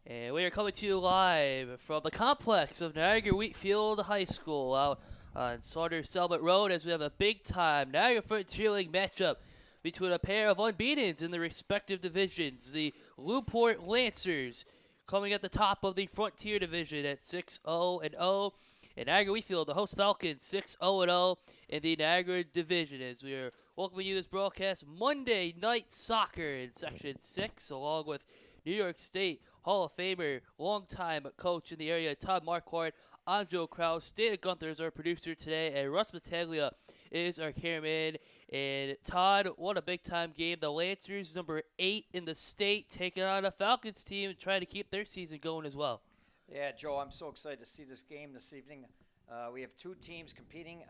And we are coming to you live from the complex of Niagara Wheatfield High School out on Saunders Selmet Road as we have a big time Niagara Frontier League matchup between a pair of unbeatens in their respective divisions. The Lew-Port Lancers coming at the top of the Frontier Division at 6-0-0. And Niagara Wheatfield, the host Falcons, 6-0-0 in the Niagara Division. As we are welcoming you to this broadcast, Monday Night Soccer in Section 6, along with New York State Hall of Famer, longtime coach in the area, Todd Marquardt. I'm Joe Kraus. Dana Gunther is our producer today, and Russ Battaglia is our cameraman. And Todd, what a big-time game. The Lancers, number 8 in the state, taking on a Falcons team and trying to keep their season going as well. Yeah, Joe, I'm so excited to see this game this evening. We have two teams competing.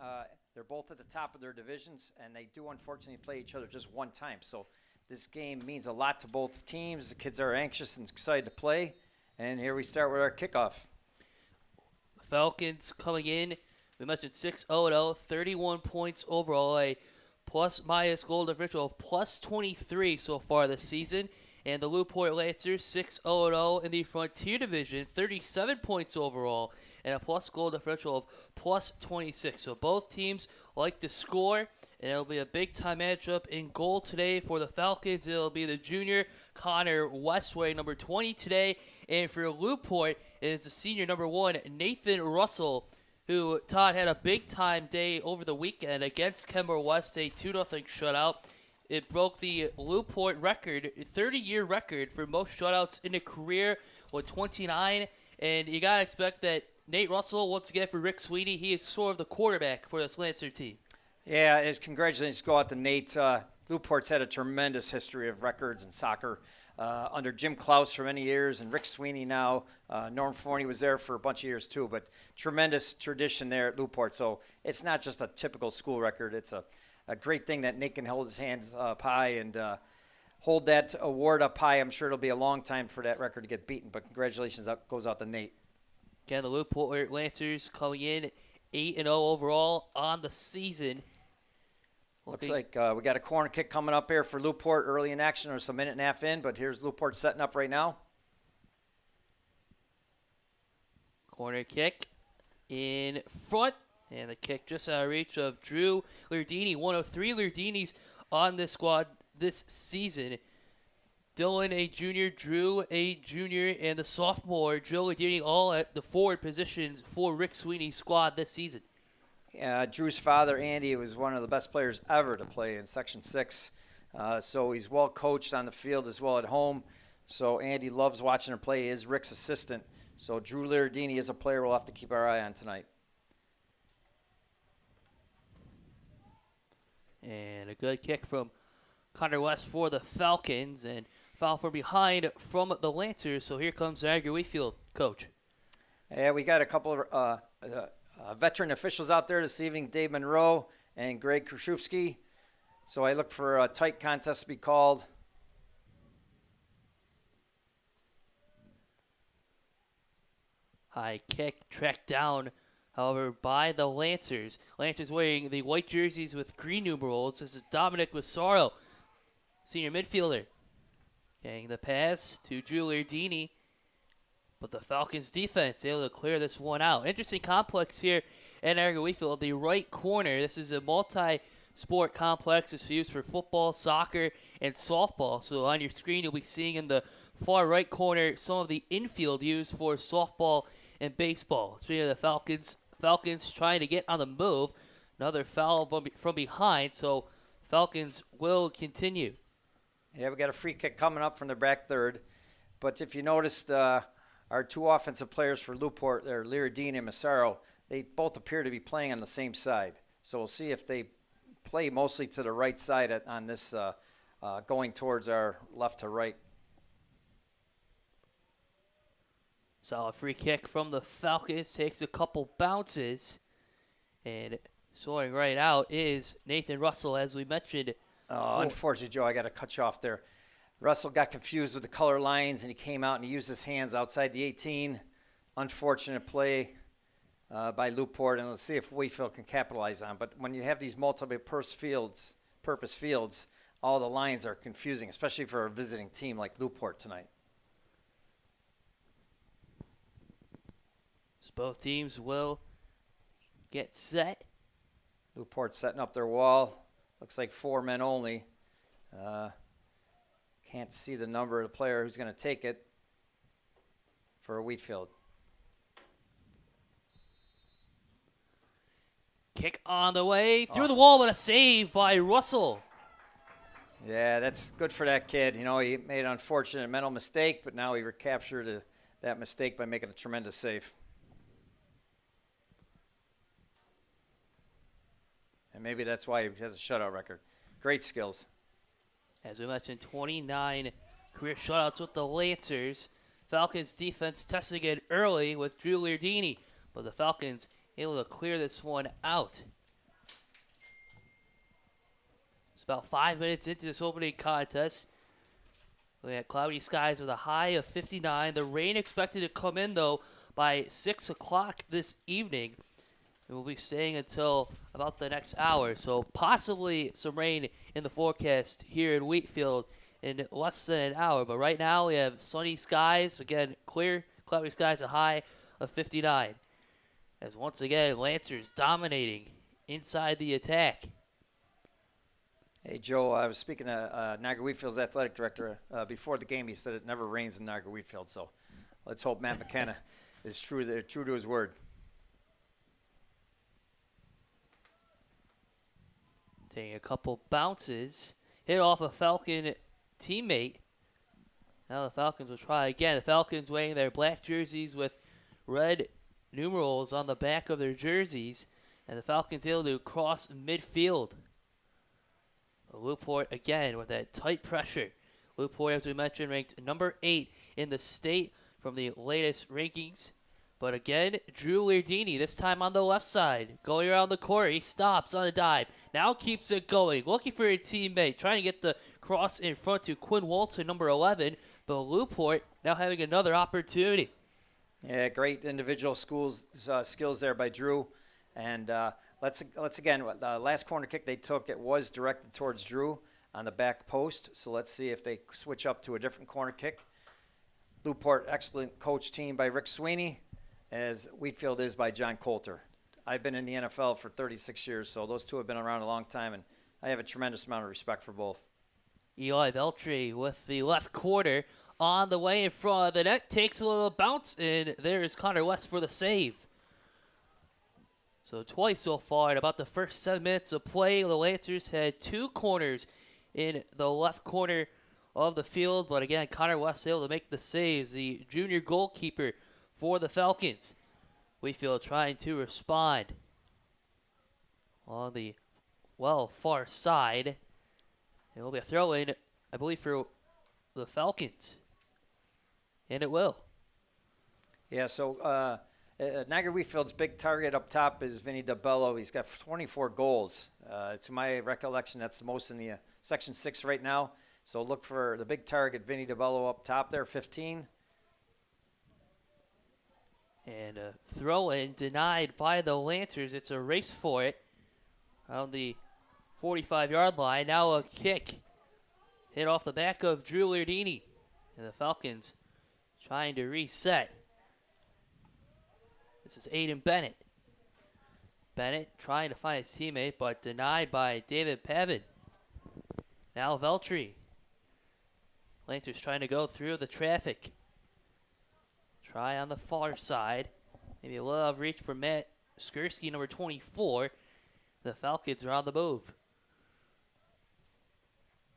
They're both at the top of their divisions, and they do unfortunately play each other just one time. So this game means a lot to both teams. The kids are anxious and excited to play. And here we start with our kickoff. Falcons coming in, we mentioned 6-0-0, 31 points overall, a plus-minus goal differential of plus 23 so far this season. And the Lew-Port Lancers, 6-0-0 in the Frontier Division, 37 points overall, and a plus goal differential of plus 26. So both teams like to score, and it'll be a big-time matchup in goal today for the Falcons. It'll be the junior Connor Westway, number 20 today. And for Lew-Port is the senior number 1, Nathan Russell, who, Todd, had a big-time day over the weekend against Kenmore West, a 2-0 shutout. It broke the Lew-Port record, 30-year record for most shutouts in a career with 29. And you got to expect that Nate Russell, once again for Rick Sweeney, he is sort of the quarterback for this Lancer team. Yeah, his congratulations go out to Nate. Lew-Port's had a tremendous history of records in soccer under Jim Klaus for many years and Rick Sweeney now. Norm Forney was there for a bunch of years too, but tremendous tradition there at Lew-Port. So it's not just a typical school record. It's a great thing that Nick can hold his hands up high and hold that award up high. I'm sure it'll be a long time for that record to get beaten, but congratulations goes out to Nate. Again, the Lew-Port Lancers coming in 8-0 overall on the season. Looks like we got a corner kick coming up here for Lew-Port early in action. There's a minute and a half in, but here's Lew-Port setting up right now. Corner kick in front. And the kick just out of reach of Drew Lardini, one of 3 Lardinis on this squad this season. Dylan, a junior, Drew, a junior, and the sophomore, Joe Lardini, all at the forward positions for Rick Sweeney's squad this season. Drew's father, Andy, was one of the best players ever to play in Section 6. So he's well coached on the field as well at home. So Andy loves watching him play. He is Rick's assistant. So Drew Lardini is a player we'll have to keep our eye on tonight. And a good kick from Connor West for the Falcons, and foul from behind from the Lancers. So here comes Niagara Wheatfield, coach. Yeah, we got a couple of veteran officials out there this evening, Dave Monroe and Greg Kraszewski. So I look for a tight contest to be called. High kick tracked down, however, by the Lancers. Lancers wearing the white jerseys with green numerals. This is Dominic Massaro, senior midfielder. Getting the pass to Drew Lardini. But the Falcons defense able to clear this one out. Interesting complex here at Niagara Wheatfield. The right corner, this is a multi-sport complex. It's used for football, soccer, and softball. So on your screen, you'll be seeing in the far right corner some of the infield used for softball and baseball. Speaking of the Falcons trying to get on the move. Another foul from behind, so Falcons will continue. Yeah, we got a free kick coming up from the back third. But if you noticed, our 2 offensive players for Lew-Port, they're Lardini and Massaro. They both appear to be playing on the same side. So we'll see if they play mostly to the right side on this going towards our left to right. Solid free kick from the Falcons. Takes a couple bounces. And soaring right out is Nathan Russell, as we mentioned. Unfortunately, Joe, I got to cut you off there. Russell got confused with the color lines, and he came out and he used his hands outside the 18. Unfortunate play by Lew-Port, and let's see if Wheatfield can capitalize on. But when you have these multi-purpose fields, all the lines are confusing, especially for a visiting team like Lew-Port tonight. both teams will get set. Lew-Port setting up their wall. Looks like 4 men only. Can't see the number of the player who's going to take it for Wheatfield. Kick on the way through the wall, but a save by Russell. Yeah, that's good for that kid. You know, he made an unfortunate mental mistake, but now he recaptured that mistake by making a tremendous save. And maybe that's why he has a shutout record. Great skills. As we mentioned, 29 career shutouts with the Lancers. Falcons defense testing it early with Drew Liardini, but the Falcons able to clear this one out. It's about 5 minutes into this opening contest. We had cloudy skies with a high of 59. The rain expected to come in, though, by 6 o'clock this evening. It will be staying until about the next hour. So possibly some rain in the forecast here in Wheatfield in less than an hour. But right now we have sunny skies. Again, clear, cloudy skies, a high of 59. As once again, Lancers dominating inside the attack. Hey, Joe, I was speaking to Niagara Wheatfield's athletic director before the game. He said it never rains in Niagara Wheatfield. So let's hope Matt McKenna is true to his word. Taking a couple bounces. Hit off a Falcon teammate. Now the Falcons will try again. The Falcons wearing their black jerseys with red numerals on the back of their jerseys. And the Falcons able to cross midfield. Lew-Port again with that tight pressure. Lew-Port, as we mentioned, ranked number 8 in the state from the latest rankings. But again, Drew Liardini, this time on the left side, going around the corner. He stops on a dive. Now keeps it going, looking for a teammate, trying to get the cross in front to Quinn Walton, number 11. But Lew-Port now having another opportunity. Yeah, great individual skills there by Drew. And let's again, the last corner kick they took, it was directed towards Drew on the back post. So let's see if they switch up to a different corner kick. Lew-Port, excellent coach team by Rick Sweeney, as Wheatfield is by John Coulter. I've been in the NFL for 36 years, so those two have been around a long time, and I have a tremendous amount of respect for both. Eli Veltri with the left quarter on the way in front of the net, takes a little bounce, and there's Connor West for the save. So twice so far in about the first 7 minutes of play, the Lancers had 2 corners in the left corner of the field, but again, Connor West able to make the saves, the junior goalkeeper for the Falcons. Wheatfield trying to respond on the far side. It will be a throw in, I believe, for the Falcons. And it will. Yeah, so Niagara Wheatfield's big target up top is Vinny DeBello. He's got 24 goals. To my recollection, that's the most in the Section 6 right now. So look for the big target, Vinny DeBello up top there, 15. And a throw-in denied by the Lancers. It's a race for it on the 45-yard line. Now a kick hit off the back of Drew Liardini. And the Falcons trying to reset. This is Aiden Bennett. Bennett trying to find his teammate, but denied by David Pavin. Now Veltri. Lancers trying to go through the traffic. Try on the far side. Maybe a little reach for Matt Skursky, number 24. The Falcons are on the move.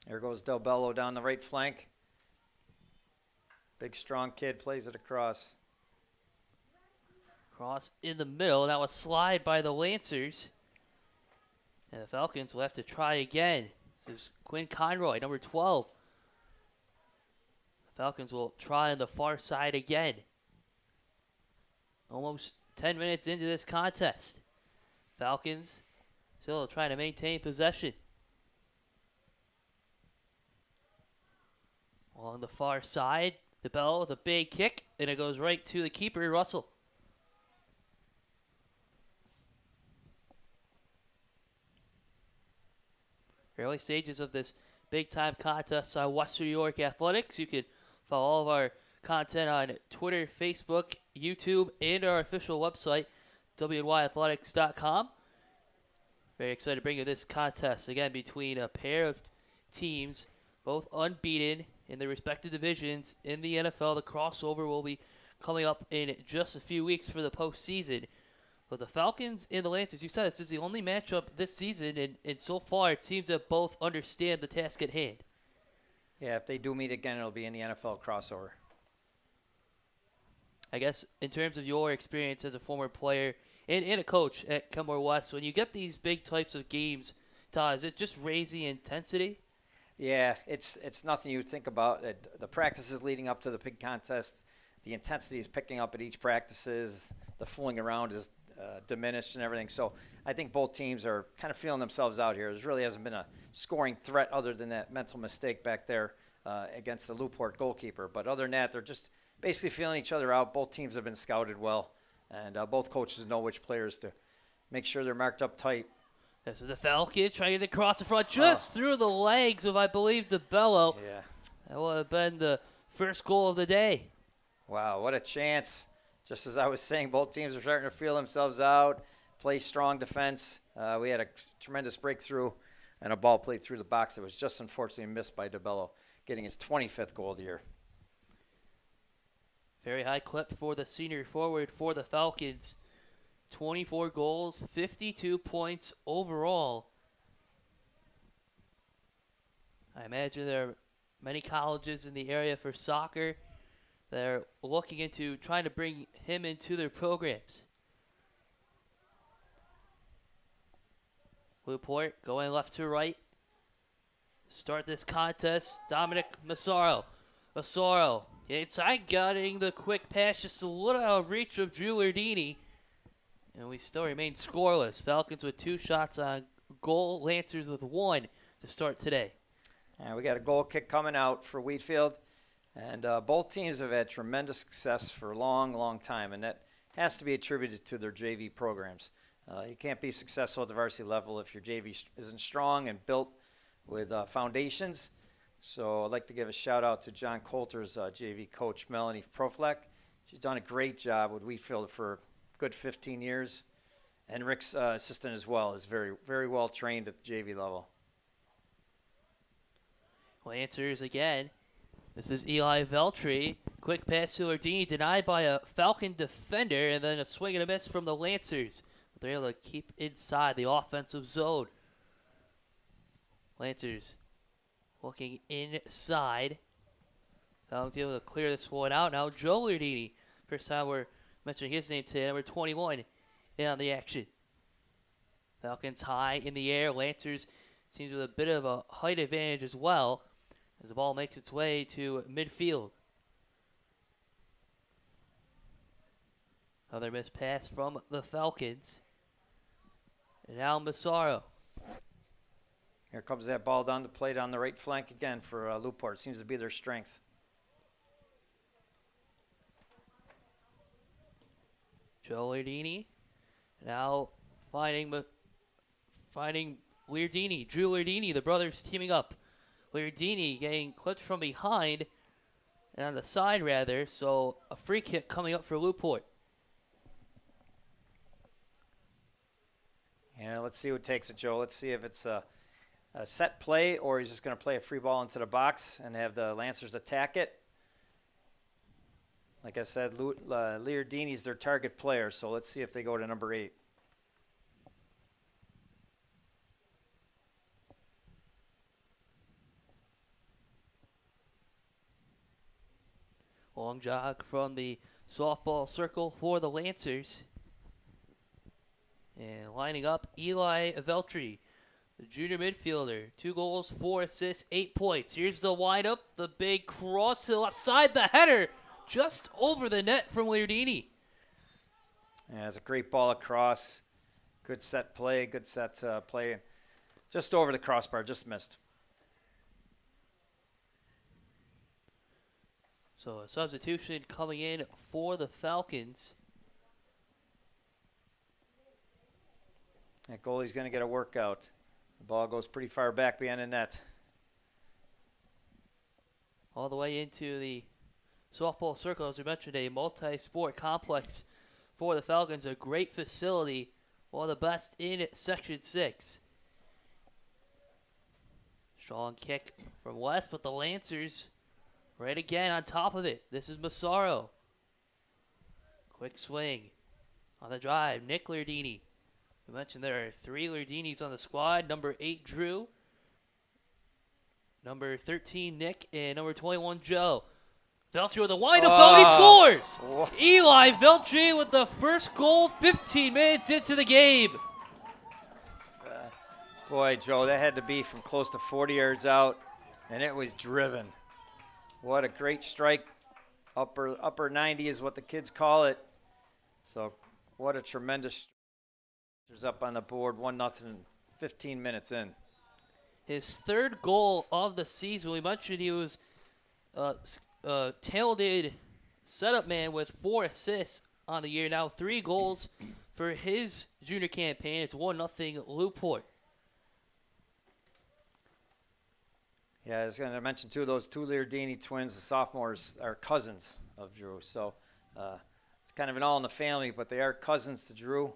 There goes DeBello down the right flank. Big, strong kid, plays it across. Cross in the middle. Now a slide by the Lancers. And the Falcons will have to try again. This is Quinn Conroy, number 12. The Falcons will try on the far side again. Almost 10 minutes into this contest. Falcons still trying to maintain possession. On the far side, DeBello with a big kick, and it goes right to the keeper, Russell. Early stages of this big-time contest on Western New York Athletics. You can follow all of our content on Twitter, Facebook, YouTube, and our official website, wnyathletics.com. Very excited to bring you this contest again between a pair of teams, both unbeaten in their respective divisions in the NFL. The crossover will be coming up in just a few weeks for the postseason. But the Falcons and the Lancers, you said this is the only matchup this season, and so far it seems that both understand the task at hand. Yeah, if they do meet again, it'll be in the NFL crossover. I guess in terms of your experience as a former player and a coach at Kenmore West, when you get these big types of games, Todd, is it just raise the intensity? Yeah, it's nothing you think about. The practices leading up to the big contest, the intensity is picking up at each practices. The fooling around is diminished and everything. So I think both teams are kind of feeling themselves out here. There really hasn't been a scoring threat other than that mental mistake back there against the Lew-Port goalkeeper. But other than that, they're just basically feeling each other out. Both teams have been scouted well, and both coaches know which players to make sure they're marked up tight. This is the Falcons trying to get across the front just through the legs of, I believe, DeBello. Yeah. That would have been the first goal of the day. Wow, what a chance. Just as I was saying, both teams are starting to feel themselves out, play strong defense. We had a tremendous breakthrough and a ball played through the box that was just unfortunately missed by DeBello, getting his 25th goal of the year. Very high clip for the senior forward for the Falcons. 24 goals, 52 points overall. I imagine there are many colleges in the area for soccer that are looking into trying to bring him into their programs. Lew-Port going left to right. Start this contest. Dominic Massaro. Massaro inside, getting the quick pass, just a little out of reach of Drew Lardini. And we still remain scoreless. Falcons with 2 shots on goal. Lancers with 1 to start today. And we got a goal kick coming out for Wheatfield. And both teams have had tremendous success for a long, long time. And that has to be attributed to their JV programs. You can't be successful at the varsity level if your JV isn't strong and built with foundations. So I'd like to give a shout out to John Coulter's JV coach, Melanie Proflek. She's done a great job with Wheatfield for a good 15 years. And Rick's assistant as well is very, very well trained at the JV level. Lancers again. This is Eli Veltri. Quick pass to Lardini, denied by a Falcon defender, and then a swing and a miss from the Lancers. But they're able to keep inside the offensive zone. Lancers looking inside. Falcons able to clear this one out. Now Joe Lardini. First time we're mentioning his name today, number 21 in on the action. Falcons high in the air. Lancers seems with a bit of a height advantage as well as the ball makes its way to midfield. Another missed pass from the Falcons. And now Massaro. Here comes that ball down the plate on the right flank again for Lew-Port. Seems to be their strength. Joe Lardini now finding Lardini. Drew Lardini, the brothers teaming up. Lardini getting clipped from behind and on the side rather, so a free kick coming up for Lew-Port. Yeah, let's see who takes it, Joe. Let's see if it's a set play or he's just going to play a free ball into the box and have the Lancers attack it. Like I said, Lardini's their target player, so let's see if they go to number 8. Long jog from the softball circle for the Lancers. And lining up, Eli Veltri, the junior midfielder. 2 goals, 4 assists, 8 points. Here's the windup, the big cross to the left side, the header just over the net from Lardini. Yeah, it's a great ball across. Good set play, play. Just over the crossbar, just missed. So a substitution coming in for the Falcons. That goalie's going to get a workout. The ball goes pretty far back behind the net. All the way into the Softball Circle, as we mentioned, a multi-sport complex for the Falcons. A great facility, one of the best in Section 6. Strong kick from West, but the Lancers right again on top of it. This is Massaro. Quick swing on the drive. Nick Lardini. We mentioned there are 3 Lardinis on the squad. Number 8, Drew. Number 13, Nick. And number 21, Joe. Veltri with a windup goal. He scores! Eli Veltri with the first goal 15 minutes into the game. Boy, Joe, that had to be from close to 40 yards out, and it was driven. What a great strike. Upper 90 is what the kids call it. So what a tremendous. There's up on the board, 1-0, 15 minutes in. His third goal of the season. We mentioned he was a talented setup man with 4 assists on the year. Now 3 goals for his junior campaign. It's 1-0 Lew-Port. Yeah, I was going to mention, too, those 2 Lardini twins, the sophomores, are cousins of Drew. So it's kind of an all in the family, but they are cousins to Drew.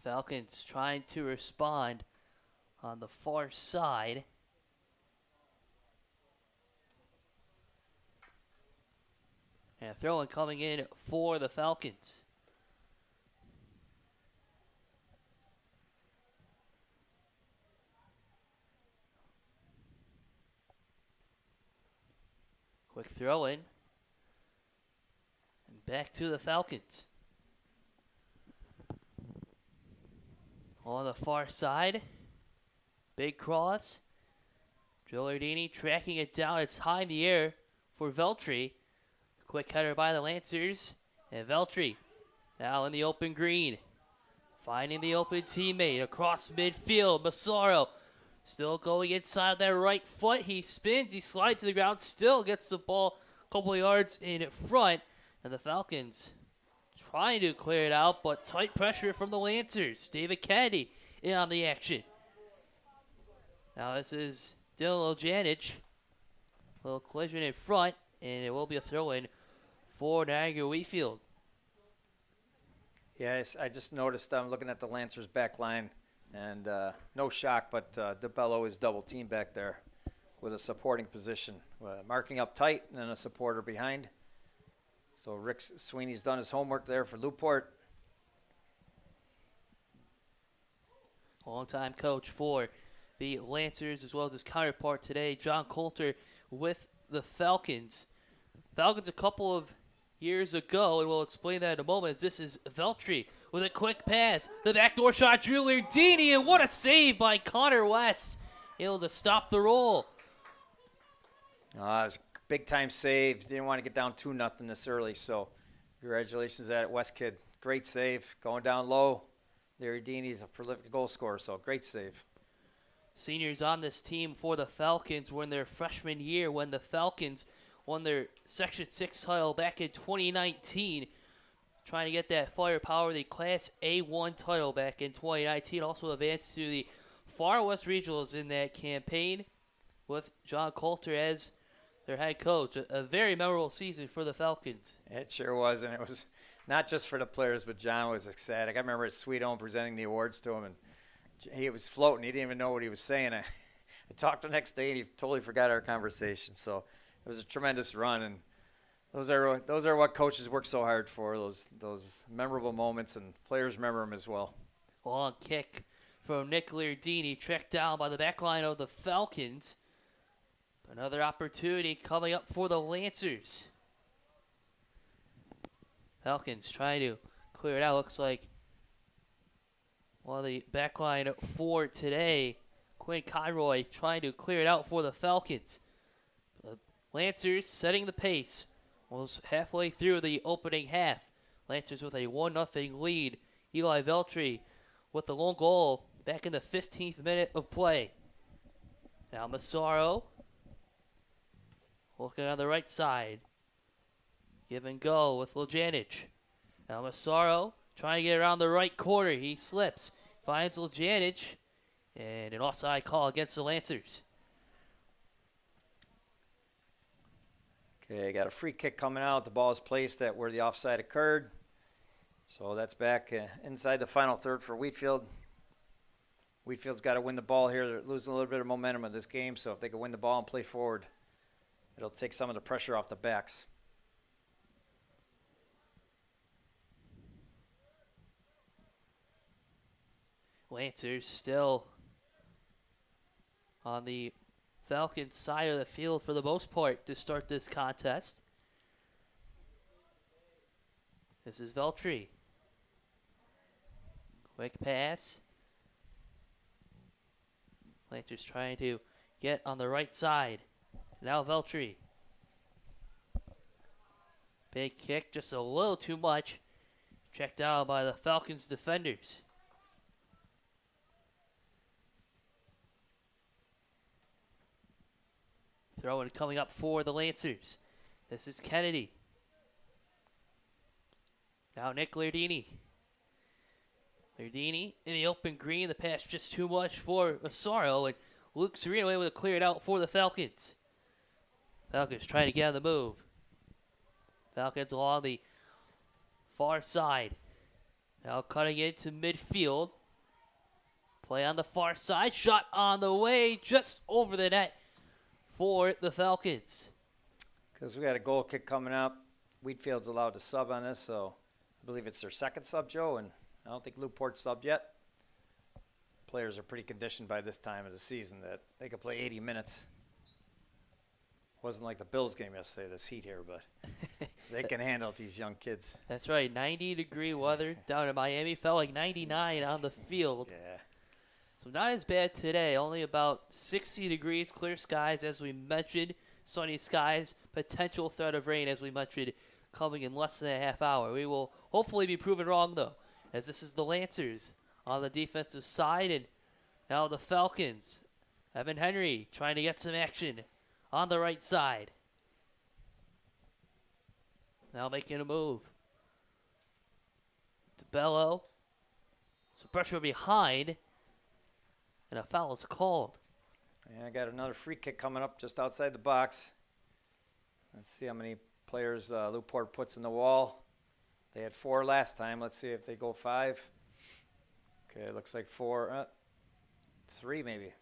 Falcons trying to respond on the far side. And a throw-in coming in for the Falcons. Quick throw-in. And back to the Falcons. On the far side, big cross. Joe Lardini tracking it down. It's high in the air for Veltri. Quick header by the Lancers. And Veltri now in the open green. Finding the open teammate across midfield. Massaro still going inside that right foot. He spins, he slides to the ground, still gets the ball a couple of yards in front. And the Falcons trying to clear it out, but tight pressure from the Lancers. David Kennedy in on the action. Now this is Dylan Ojanic. Little collision in front, and it will be a throw-in for Niagara Wheatfield. Yes, I just noticed I'm looking at the Lancers back line, and no shock, but DeBello is double team back there with a supporting position. Marking up tight and then a supporter behind. So Rick Sweeney's done his homework there for Lew-Port. Longtime coach for the Lancers, as well as his counterpart today, John Coulter, with the Falcons. Falcons a couple of years ago, and we'll explain that in a moment, as this is Veltri with a quick pass. The backdoor shot, Drew Lardini, and what a save by Connor West. Able to stop the roll. It was a big-time save. Didn't want to get down 2-0 this early, so congratulations to that West kid. Great save. Going down low. Lardini's a prolific goal scorer, so great save. Seniors on this team for the Falcons were in their freshman year when the Falcons won their Section 6 title back in 2019. Trying to get that firepower, the Class A1 title back in 2019. Also advanced to the Far West Regionals in that campaign with John Coulter as their head coach. A very memorable season for the Falcons. It sure was, and it was not just for the players, but John was ecstatic. I remember at Sweet Home presenting the awards to him, and he was floating. He didn't even know what he was saying. I talked the next day, and he totally forgot our conversation. So it was a tremendous run, and those are what coaches work so hard for, those memorable moments, and players remember them as well. Long kick from Nick Lardini, tracked down by the back line of the Falcons. Another opportunity coming up for the Lancers. Falcons trying to clear it out. Looks like one of the back line for today, Quinn Conroy, trying to clear it out for the Falcons. The Lancers setting the pace. Almost halfway through the opening half. Lancers with a 1-0 lead. Eli Veltri with the lone goal back in the 15th minute of play. Now Massaro looking on the right side. Give and go with Ojanic. Now Massaro trying to get around the right corner. He slips. Finds Ojanic. And an offside call against the Lancers. Okay, got a free kick coming out. The ball is placed at where the offside occurred. So that's back inside the final third for Wheatfield. Wheatfield's got to win the ball here. They're losing a little bit of momentum in this game, so if they can win the ball and play forward, it'll take some of the pressure off the backs. Lancers still on the Falcons side of the field for the most part to start this contest. This is Veltri. Quick pass. Lancers trying to get on the right side. Now Veltri. Big kick, just a little too much. Checked out by the Falcons defenders. Throw-in coming up for the Lancers. This is Kennedy. Now Nick Lardini. Lardini in the open green. The pass just too much for Massaro. And Luke Sereno able to clear it out for the Falcons. Falcons trying to get on the move. Falcons along the far side. Now cutting into midfield. Play on the far side. Shot on the way. Just over the net for the Falcons. Because we got a goal kick coming up. Wheatfield's allowed to sub on this, so I believe it's their second sub, Joe, and I don't think Lew-Port subbed yet. Players are pretty conditioned by this time of the season that they could play 80 minutes. Wasn't like the Bills game yesterday, this heat here, but they can handle it, these young kids. That's right, 90-degree weather down in Miami. Felt like 99 on the field. Yeah. So not as bad today, only about 60 degrees, clear skies as we mentioned, sunny skies, potential threat of rain as we mentioned, coming in less than a half hour. We will hopefully be proven wrong though, as this is the Lancers on the defensive side, and now the Falcons. Evan Henry trying to get some action on the right side. Now making a move. DeBello. Some pressure behind. And a foul is called. Yeah, I got another free kick coming up just outside the box. Let's see how many players Lew-Port puts in the wall. They had 4 last time. Let's see if they go 5. Okay, it looks like 4. 3 maybe.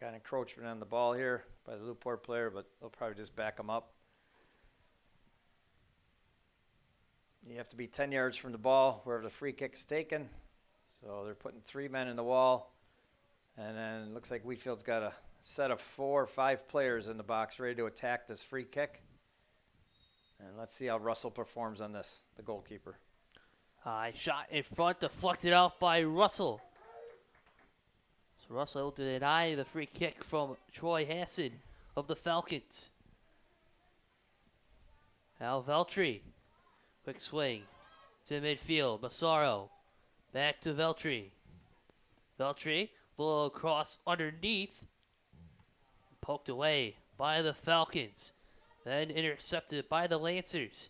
Got an encroachment on the ball here by the Lew-Port player, but they'll probably just back them up. You have to be 10 yards from the ball wherever the free kick is taken. So they're putting 3 men in the wall. And then it looks like Wheatfield's got a set of 4 or 5 players in the box ready to attack this free kick. And let's see how Russell performs on this, the goalkeeper. High shot in front, deflected out by Russell. So Russell able to deny the free kick from Troy Hassan of the Falcons. Now Veltri. Quick swing to midfield. Massaro. Back to Veltri. Veltri, little cross underneath. Poked away by the Falcons. Then intercepted by the Lancers.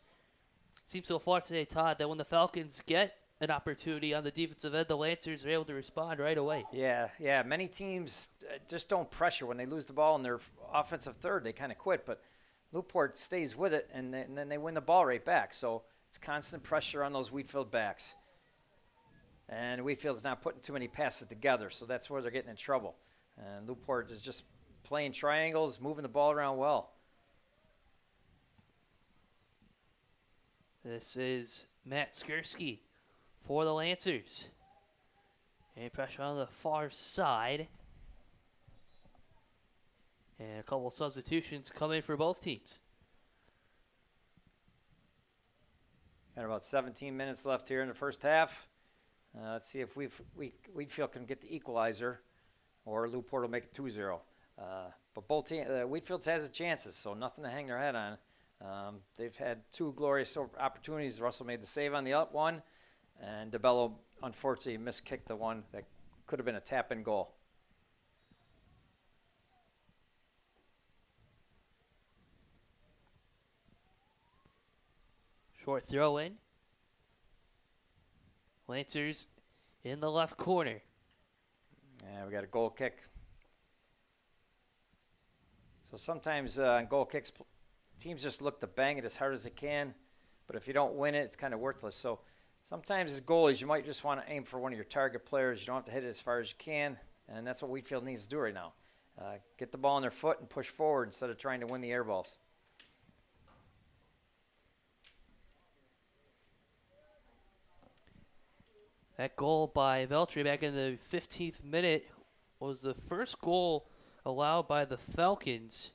Seems so far today, Todd, that when the Falcons get an opportunity on the defensive end, the Lancers are able to respond right away. Yeah. Many teams just don't pressure when they lose the ball in their offensive third. They kind of quit, but Lew-Port stays with it, and then they win the ball right back. So it's constant pressure on those Wheatfield backs. And Wheatfield's not putting too many passes together, so that's where they're getting in trouble. And Lew-Port is just playing triangles, moving the ball around well. This is Matt Skursky for the Lancers. And pressure on the far side. And a couple substitutions coming for both teams. Got about 17 minutes left here in the first half. Let's see if Wheatfield can get the equalizer, or Lew-Port will make it 2-0. But both Wheatfield has the chances, so nothing to hang their head on. They've had 2 glorious opportunities. Russell made the save on the up one, and DeBello unfortunately miskicked the one that could have been a tap-in goal. Short throw in. Lancers in the left corner. Yeah, we got a goal kick. So sometimes on goal kicks, teams just look to bang it as hard as they can, but if you don't win it, it's kind of worthless. So sometimes as goalies, you might just want to aim for one of your target players. You don't have to hit it as far as you can, and that's what Wheatfield needs to do right now. Get the ball in their foot and push forward instead of trying to win the air balls. That goal by Veltri back in the 15th minute was the first goal allowed by the Falcons.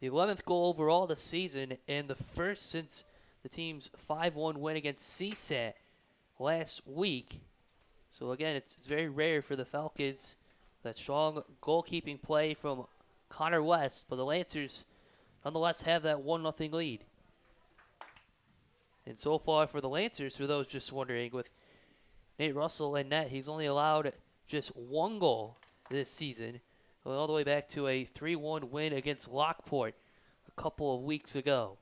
The 11th goal overall this season, and the first since the team's 5-1 win against CSAT last week. So again, it's very rare for the Falcons. That strong goalkeeping play from Connor West, but the Lancers nonetheless have that 1-0 lead. And so far for the Lancers, for those just wondering, with Nate Russell in net, he's only allowed just one goal this season, going all the way back to a 3-1 win against Lew-Port a couple of weeks ago.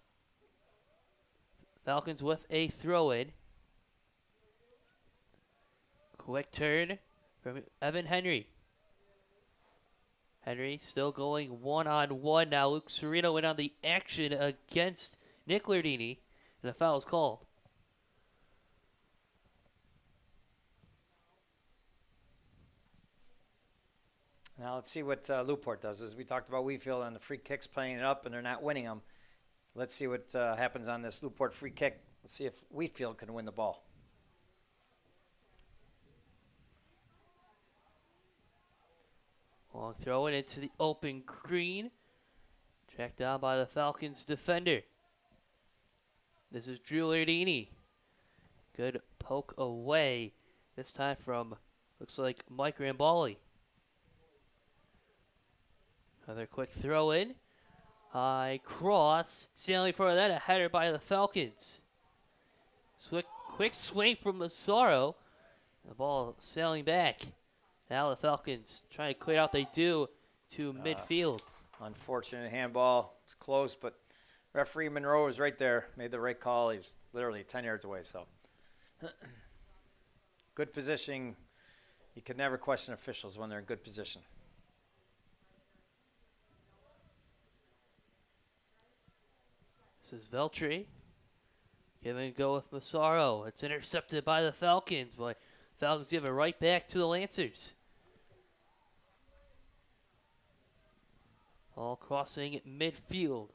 Falcons with a throw-in. Quick turn from Evan Henry. Henry still going one-on-one now. Luke Serino in on the action against Nick Lardini, and a foul is called. Now let's see what Lew-Port does. As we talked about Wheatfield on the free kicks playing it up and they're not winning them. Let's see what happens on this Lew-Port free kick. Let's see if Wheatfield can win the ball. Long throw it into the open green. Tracked down by the Falcons defender. This is Drew Lardini. Good poke away. This time from, looks like, Mike Rambali. Another quick throw in. High cross. Sailing for that, a header by the Falcons. Quick swing from Massaro. The ball sailing back. Now the Falcons trying to clear out. They do to midfield. Unfortunate handball. It's close, but referee Monroe was right there. Made the right call. He was literally 10 yards away. So good positioning. You can never question officials when they're in good position. This is Veltri. Giving a go with Massaro. It's intercepted by the Falcons, but Falcons give it right back to the Lancers. All crossing midfield.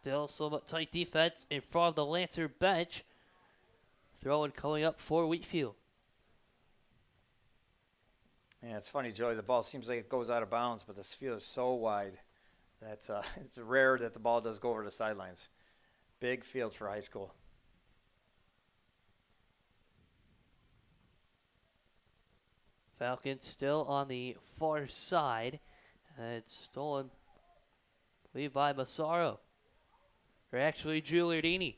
Still somewhat tight defense in front of the Lancer bench. Throwing coming up for Wheatfield. Yeah, it's funny, Joey. The ball seems like it goes out of bounds, but this field is so wide that it's rare that the ball does go over the sidelines. Big field for high school. Falcons still on the far side. It's stolen, I believe, by Massaro. Or actually, Drew Lardini.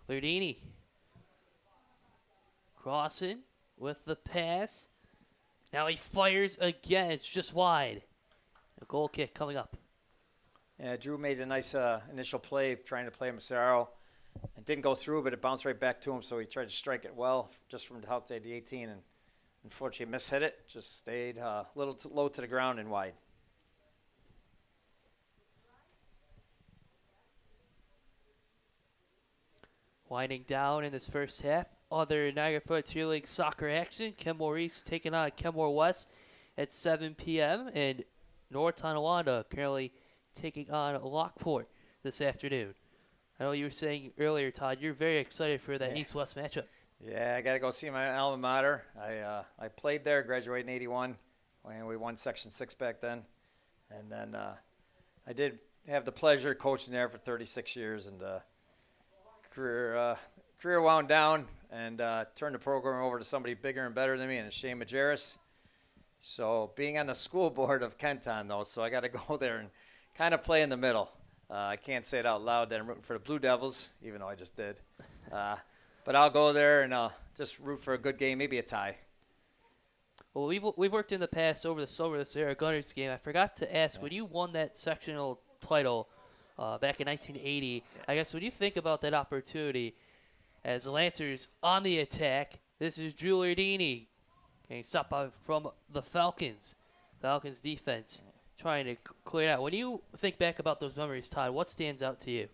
Lardini crossing with the pass. Now he fires again. It's just wide. A goal kick coming up. Yeah, Drew made a nice initial play trying to play Massaro. It didn't go through, but it bounced right back to him, so he tried to strike it well just from outside the 18, and unfortunately mishit it. Just stayed a little too low to the ground and wide. Winding down in this first half. Other Niagara Frontier League soccer action. Kenmore East taking on Kenmore West at 7 p.m. And North Tonawanda currently taking on Lew-Port this afternoon. I know you were saying earlier, Todd, you're very excited for that East-West matchup. Yeah, I got to go see my alma mater. I played there, graduated in 81, and we won Section 6 back then. And then I did have the pleasure of coaching there for 36 years, and career wound down, and turned the program over to somebody bigger and better than me, and it's Shane Majerus. So being on the school board of Kenton, though, so I got to go there and kind of play in the middle. I can't say it out loud that I'm rooting for the Blue Devils, even though I just did. But I'll go there and just root for a good game, maybe a tie. Well, we've worked in the past over the summer this Sarah Gunners game. I forgot to ask, when you won that sectional title back in 1980, I guess when you think about that opportunity, as the Lancers on the attack. This is Drew Lardini getting stopped by from the Falcons. Falcons defense trying to clear it out. When you think back about those memories, Todd, what stands out to you?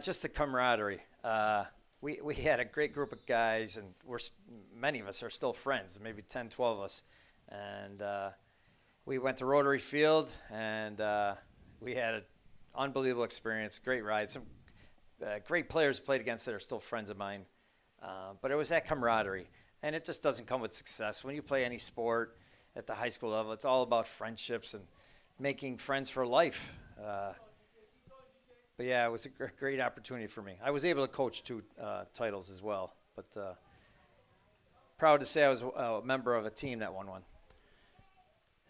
Just the camaraderie. We had a great group of guys, and many of us are still friends, maybe 10, 12 of us. And we went to Rotary Field, and we had an unbelievable experience, great ride. Some great players played against that are still friends of mine. But it was that camaraderie, and it just doesn't come with success. When you play any sport at the high school level, it's all about friendships and making friends for life. But yeah, it was a great opportunity for me. I was able to coach 2 titles as well, but proud to say I was a member of a team that won one.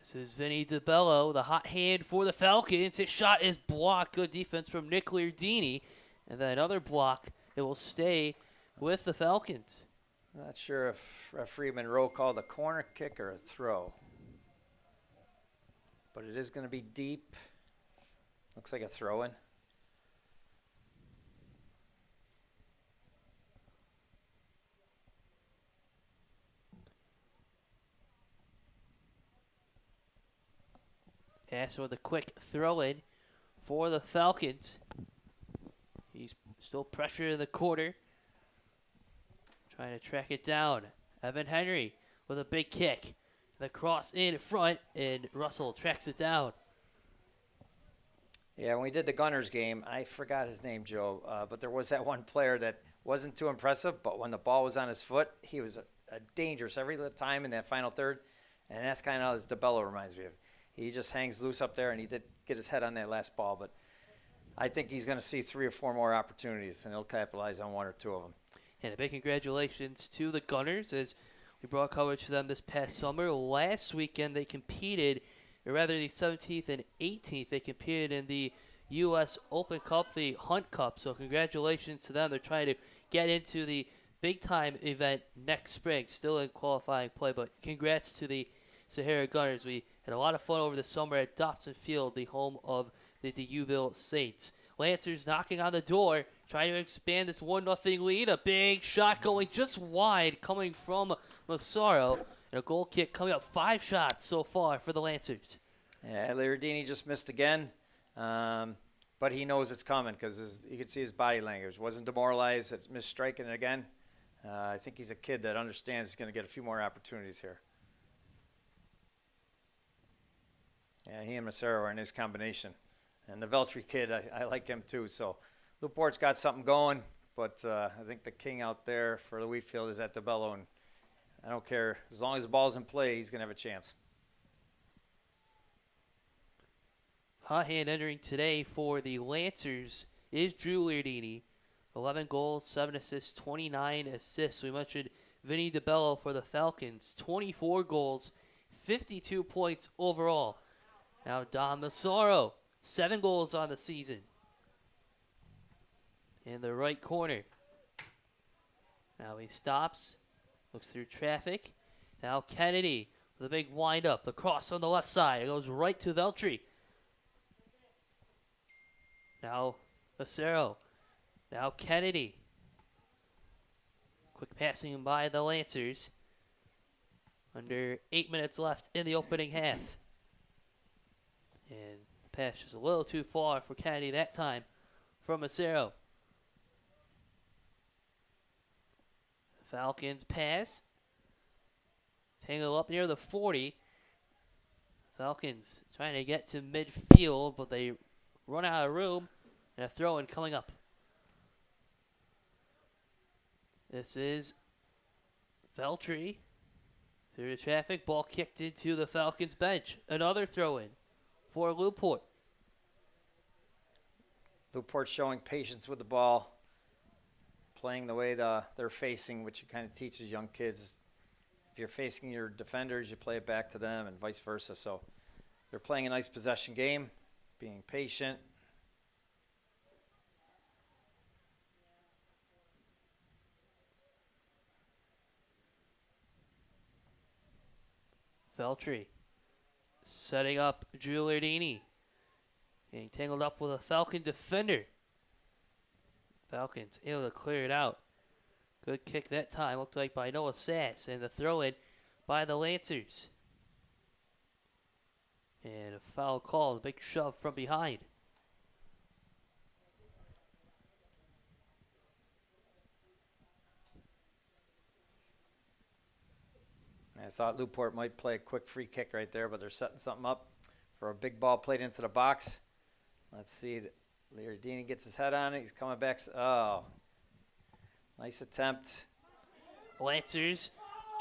This is Vinny DiBello, the hot hand for the Falcons. His shot is blocked. Good defense from Nick Lardini. And then another block. It will stay with the Falcons. Not sure if referee Monroe called a corner kick or a throw. But it is going to be deep. Looks like a throw-in. So with a quick throw-in for the Falcons. He's still pressuring the corner. Trying to track it down. Evan Henry with a big kick. The cross in front, and Russell tracks it down. Yeah, when we did the Gunners game, I forgot his name, Joe, but there was that one player that wasn't too impressive, but when the ball was on his foot, he was a dangerous every time in that final third, and that's kind of how DiBello reminds me of. He just hangs loose up there, and he did get his head on that last ball, but I think he's going to see 3 or 4 more opportunities, and he'll capitalize on 1 or 2 of them. And a big congratulations to the Gunners as we brought coverage to them this past summer. Last weekend they competed, or rather the 17th and 18th, they competed in the U.S. Open Cup, the Hunt Cup. So congratulations to them. They're trying to get into the big-time event next spring, still in qualifying play. But congrats to the Sahara Gunners. We had a lot of fun over the summer at Dobson Field, the home of the Deauville Saints. Lancers knocking on the door, trying to expand this 1-0 lead. A big shot going just wide, coming from Massaro. And a goal kick coming up. 5 shots so far for the Lancers. Yeah, Lardini just missed again, but he knows it's coming because you can see his body language. Wasn't demoralized, it's missed striking it again. I think he's a kid that understands he's going to get a few more opportunities here. Yeah, he and Massaro are in his combination. And the Veltri kid, I like him too. So Lew-Port's got something going, but I think the king out there for the Wheatfield is at DiBello, and I don't care. As long as the ball's in play, he's going to have a chance. Hot hand entering today for the Lancers is Drew Lardini. 11 goals, 7 assists, 29 assists. We mentioned Vinny DiBello for the Falcons. 24 goals, 52 points overall. Now Don Massaro, 7 goals on the season. In the right corner. Now he stops, looks through traffic. Now Kennedy with a big wind-up. The cross on the left side. It goes right to Veltri. Now Massaro. Now Kennedy. Quick passing by the Lancers. Under 8 minutes left in the opening half. And the pass is a little too far for Kennedy that time from Massaro. Falcons pass. Tangle up near the 40. Falcons trying to get to midfield, but they run out of room. And a throw-in coming up. This is Veltri. Through the traffic, ball kicked into the Falcons bench. Another throw-in for Lew-Port. Lew-Port showing patience with the ball, playing the way they're facing, which kind of teaches young kids. If you're facing your defenders, you play it back to them and vice versa. So they're playing a nice possession game, being patient. Veltri setting up Drew Lardini. Getting tangled up with a Falcon defender. Falcons able to clear it out. Good kick that time. Looked like by Noah Sass. And the throw in by the Lancers. And a foul call. A big shove from behind. I thought Lew-Port might play a quick free kick right there, but they're setting something up for a big ball played into the box. Let's see. Leardini gets his head on it. He's coming back. Oh, nice attempt. Lancers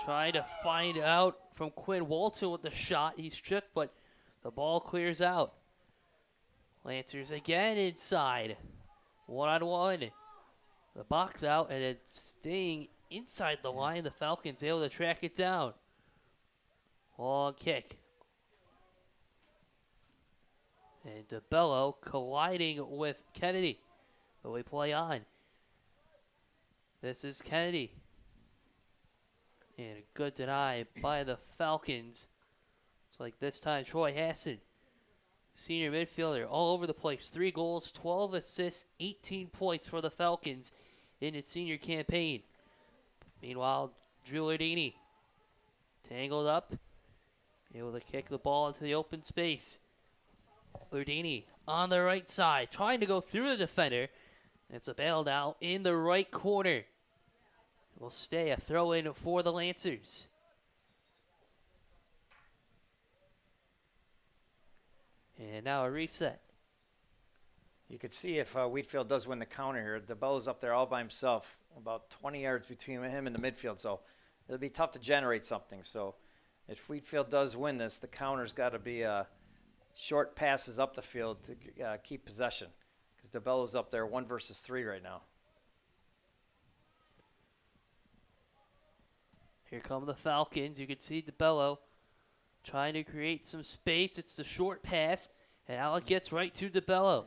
trying to find out from Quinn Walton with the shot. He's tripped, but the ball clears out. Lancers again inside. One-on-one. The box out, and then staying inside the line. The Falcons able to track it down. Long kick. And DeBello colliding with Kennedy. But we play on. This is Kennedy. And a good deny by the Falcons. It's like this time Troy Hassan, senior midfielder, all over the place. 3 goals, 12 assists, 18 points for the Falcons in its senior campaign. Meanwhile, Drew Lardini tangled up, able to kick the ball into the open space. Lardini on the right side, trying to go through the defender. It's a bail now in the right corner. Will stay a throw in for the Lancers. And now a reset. You could see if Wheatfield does win the counter here. DeBello's up there all by himself, about 20 yards between him and the midfield. So it'll be tough to generate something. So if Wheatfield does win this, the counter's got to be short passes up the field to keep possession. Because DeBello's up there 1 versus 3 right now. Here come the Falcons. You can see DeBello trying to create some space. It's the short pass, and Alec gets right to DeBello.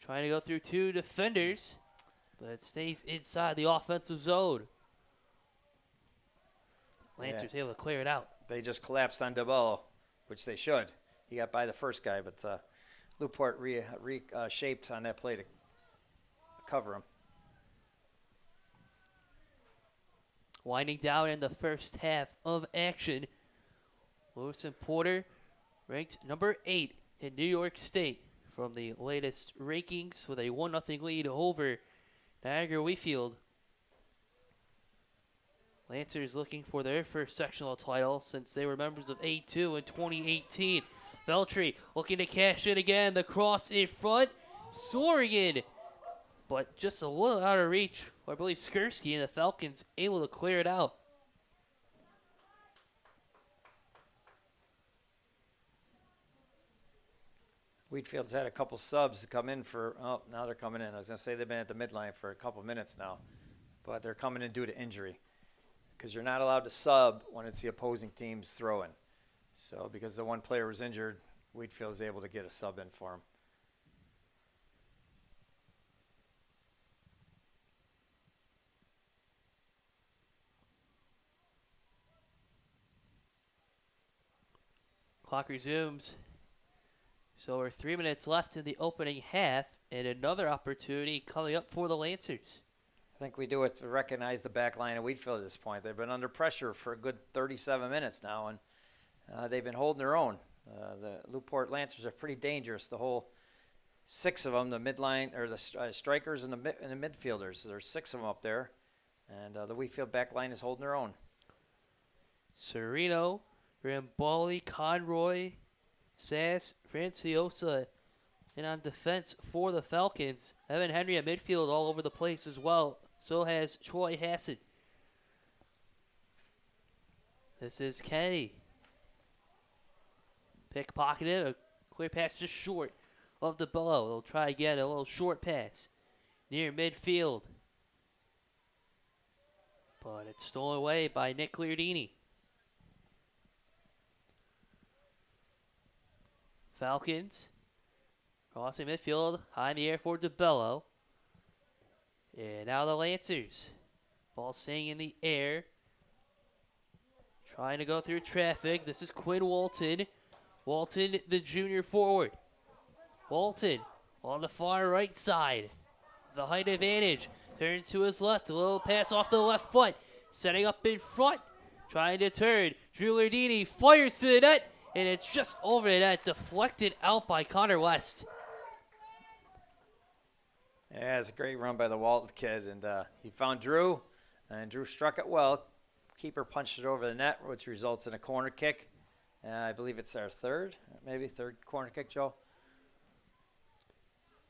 Trying to go through 2 defenders, but it stays inside the offensive zone. Lancers able to clear it out. They just collapsed on DeBello, which they should. He got by the first guy, but Lew-Port reshaped on that play to cover him. Winding down in the first half of action, Lewis and Porter ranked number 8 in New York State from the latest rankings with a 1-0 lead over Niagara Wheatfield. Lancers looking for their first sectional title since they were members of A2 in 2018. Veltri looking to cash in again. The cross in front, soaring in, but just a little out of reach. I believe Skursky and the Falcons able to clear it out. Wheatfield's had a couple subs come in for, oh, now they're coming in. I was going to say they've been at the midline for a couple minutes now, but they're coming in due to injury because you're not allowed to sub when it's the opposing team's throwing. So because the one player was injured, Wheatfield is able to get a sub in for him. Clock resumes. So we're 3 minutes left in the opening half, and another opportunity coming up for the Lancers. I think we do have to recognize the back line of Wheatfield at this point. They've been under pressure for a good 37 minutes now, and they've been holding their own. The Lew-Port Lancers are pretty dangerous. The whole 6 of them, the midline or the strikers and the midfielders. There's 6 of them up there, and the Wheatfield back line is holding their own. Sereno, Ramboli, Conroy, Sass, Franciosa, and on defense for the Falcons, Evan Henry at midfield all over the place as well. So has Troy Hassan. This is Kennedy. Pickpocketed, a clear pass just short of DeBello. They'll try again, a little short pass near midfield. But it's stolen away by Nick Leardini. Falcons crossing midfield, high in the air for DeBello. And now the Lancers. Ball staying in the air. Trying to go through traffic. This is Quinn Walton. Walton, the junior forward. Walton on the far right side. The height advantage. Turns to his left. A little pass off the left foot. Setting up in front. Trying to turn. Drew Lardini fires to the net. And it's just over the net. Deflected out by Connor West. Yeah, it's a great run by the Walton kid. And he found Drew. And Drew struck it well. Keeper punched it over the net, which results in a corner kick. I believe it's our third corner kick, Joe.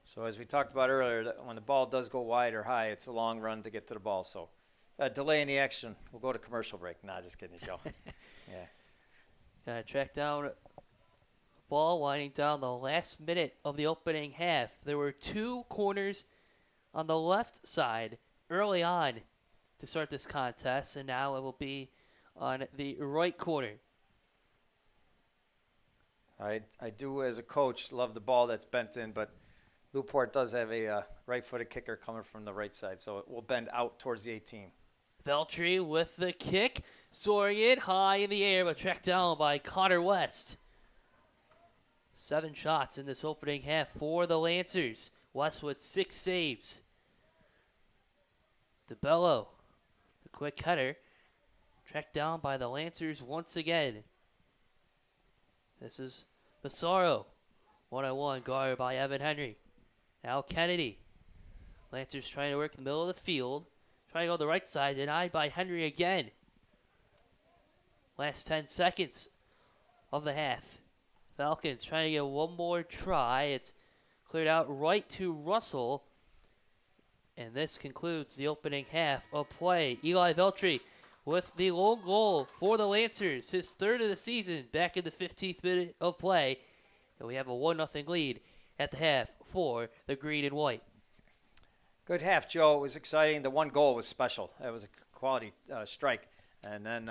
So as we talked about earlier, when the ball does go wide or high, it's a long run to get to the ball. So delay in the action. We'll go to commercial break. Nah, just kidding, Joe. Yeah. Track down ball, winding down the last minute of the opening half. There were 2 corners on the left side early on to start this contest, and now it will be on the right corner. I do, as a coach, love the ball that's bent in, but Lew-Port does have a right-footed kicker coming from the right side, so it will bend out towards the 18. Veltri with the kick, soaring it high in the air, but tracked down by Connor West. 7 shots in this opening half for the Lancers. West with 6 saves. DeBello, the quick cutter, tracked down by the Lancers once again. This is Massaro, 1-on-1 guarded by Evan Henry. Now Kennedy. Lancers trying to work in the middle of the field. Trying to go to the right side, denied by Henry again. Last 10 seconds of the half. Falcons trying to get one more try. It's cleared out right to Russell. And this concludes the opening half of play. Eli Veltri with the lone goal for the Lancers. His 3rd of the season back in the 15th minute of play. And we have a 1-0 lead at the half for the green and white. Good half, Joe. It was exciting. The one goal was special. It was a quality strike. And then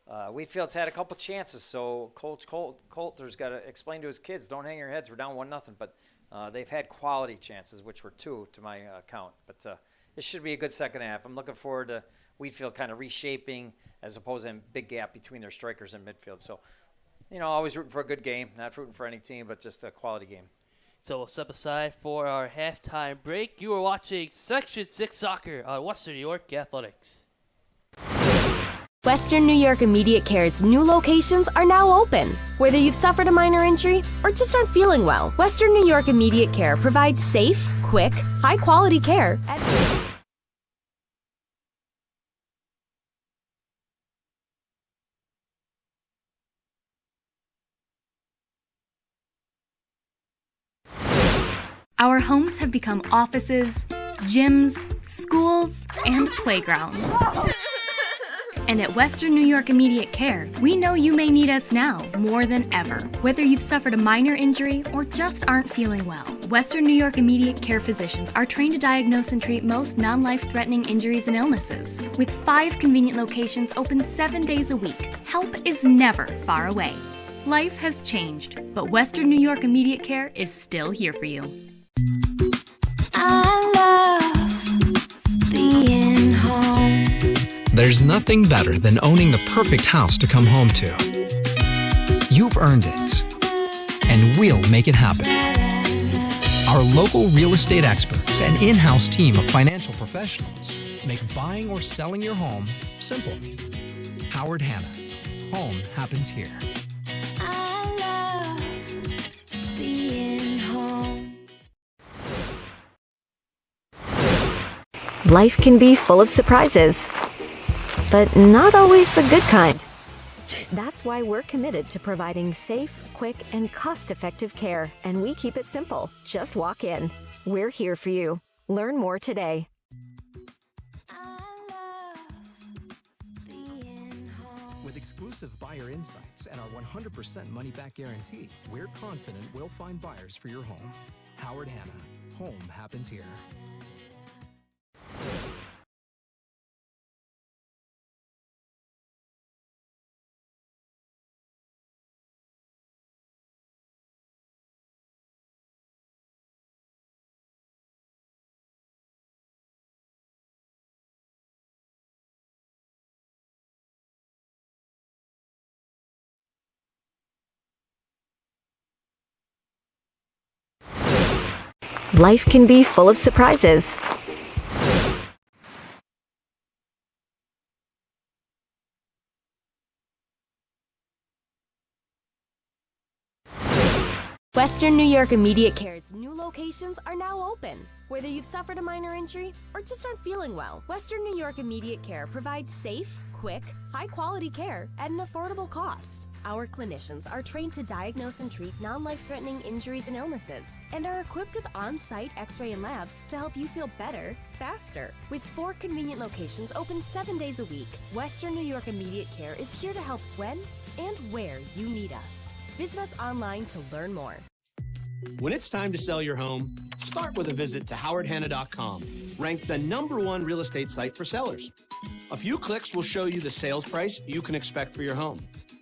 Wheatfield's had a couple chances, so Coach Coulter's got to explain to his kids, don't hang your heads, we're down 1-0. But they've had quality chances, which were 2 to my count. But this should be a good second half. I'm looking forward to Wheatfield kind of reshaping as opposed to a big gap between their strikers and midfield. So, always rooting for a good game. Not rooting for any team, but just a quality game. So we'll step aside for our halftime break. You are watching Section 6 Soccer on Western New York Athletics. Western New York Immediate Care's new locations are now open. Whether you've suffered a minor injury or just aren't feeling well, Western New York Immediate Care provides safe, quick, high-quality care at Our homes have become offices, gyms, schools, and playgrounds. And at Western New York Immediate Care, we know you may need us now more than ever. Whether you've suffered a minor injury or just aren't feeling well, Western New York Immediate Care physicians are trained to diagnose and treat most non-life-threatening injuries and illnesses. With 5 convenient locations open 7 days a week, help is never far away. Life has changed, but Western New York Immediate Care is still here for you. I love being home. There's nothing better than owning the perfect house to come home to. You've earned it, and we'll make it happen. Our local real estate experts and in-house team of financial professionals make buying or selling your home simple. Howard Hanna. Home happens here. I love being home. Life can be full of surprises, but not always the good kind. That's why we're committed to providing safe, quick, and cost-effective care, and we keep it simple. Just walk in. We're here for you. Learn more today. I love being home. With exclusive buyer insights and our 100% money-back guarantee, we're confident we'll find buyers for your home. Howard Hanna. Home happens here. Life can be full of surprises, Western New York Immediate Care's new locations are now open. Whether you've suffered a minor injury or just aren't feeling well, Western New York Immediate Care provides safe, quick, high-quality care at an affordable cost. Our clinicians are trained to diagnose and treat non-life-threatening injuries and illnesses and are equipped with on-site x-ray and labs to help you feel better, faster. With 4 convenient locations open 7 days a week, Western New York Immediate Care is here to help when and where you need us. Visit us online to learn more. When it's time to sell your home, start with a visit to howardhanna.com, ranked the #1 real estate site for sellers. A few clicks will show you the sales price you can expect for your home.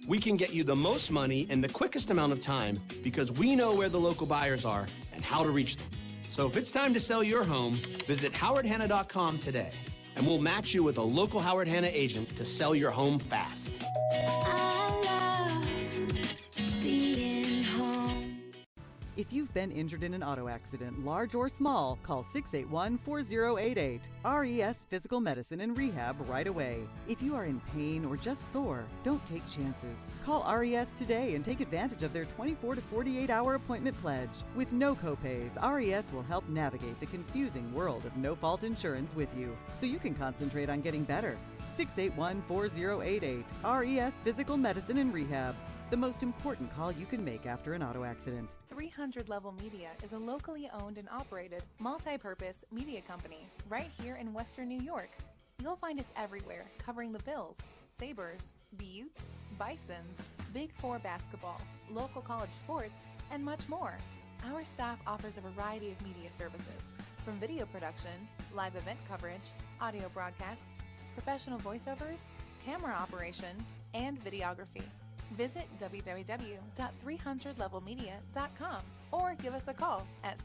We can get you the most money in the quickest amount of time because we know where the local buyers are and how to reach them. So if it's time to sell your home, visit howardhanna.com today, and we'll match you with a local Howard Hanna agent to sell your home fast. I love being home. If you've been injured in an auto accident, large or small, call 681-4088. RES Physical Medicine and Rehab right away. If you are in pain or just sore, don't take chances. Call RES today and take advantage of their 24 to 48-hour appointment pledge. With no copays, RES will help navigate the confusing world of no-fault insurance with you, so you can concentrate on getting better. 681-4088. RES Physical Medicine and Rehab. The most important call you can make after an auto accident. 300 Level Media is a locally owned and operated, multi-purpose media company right here in Western New York. You'll find us everywhere, covering the Bills, Sabres, Buttes, Bisons, Big Four basketball, local college sports, and much more. Our staff offers a variety of media services, from video production, live event coverage, audio broadcasts, professional voiceovers, camera operation, and videography. Visit www.300levelmedia.com or give us a call at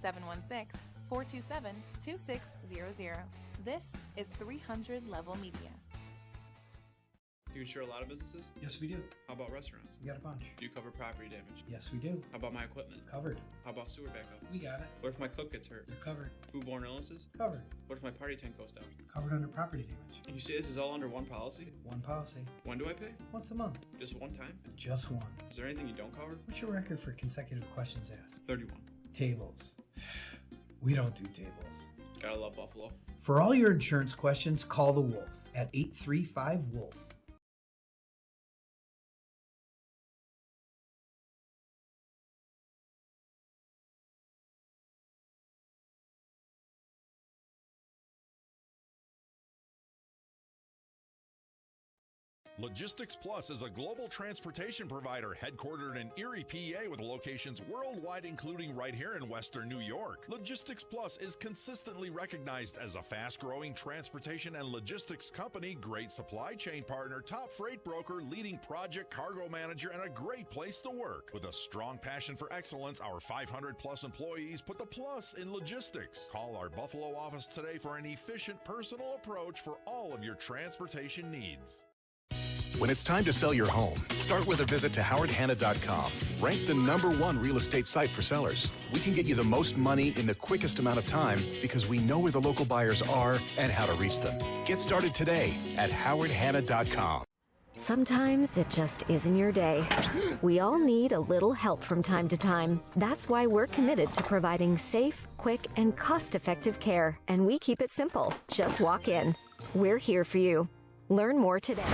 716-427-2600. This is 300 Level Media. Do you insure a lot of businesses? Yes, we do. How about restaurants? We got a bunch. Do you cover property damage? Yes, we do. How about my equipment? Covered. How about sewer backup? We got it. What if my cook gets hurt? They're covered. Foodborne illnesses? Covered. What if my party tent goes down? Covered under property damage. And you say this is all under one policy? One policy. When do I pay? Once a month. Just one time? Just one. Is there anything you don't cover? What's your record for consecutive questions asked? 31. Tables. We don't do tables. Gotta love Buffalo. For all your insurance questions, call the Wolf at 835-WOLF. Logistics Plus is a global transportation provider headquartered in Erie, PA, with locations worldwide, including right here in Western New York. Logistics Plus is consistently recognized as a fast-growing transportation and logistics company, great supply chain partner, top freight broker, leading project cargo manager, and a great place to work. With a strong passion for excellence, our 500-plus employees put the plus in logistics. Call our Buffalo office today for an efficient, personal approach for all of your transportation needs. When it's time to sell your home, start with a visit to howardhanna.com, ranked the #1 real estate site for sellers. We can get you the most money in the quickest amount of time because we know where the local buyers are and how to reach them. Get started today at howardhanna.com. Sometimes it just isn't your day. We all need a little help from time to time. That's why we're committed to providing safe, quick, and cost-effective care. And we keep it simple. Just walk in. We're here for you. Learn more today.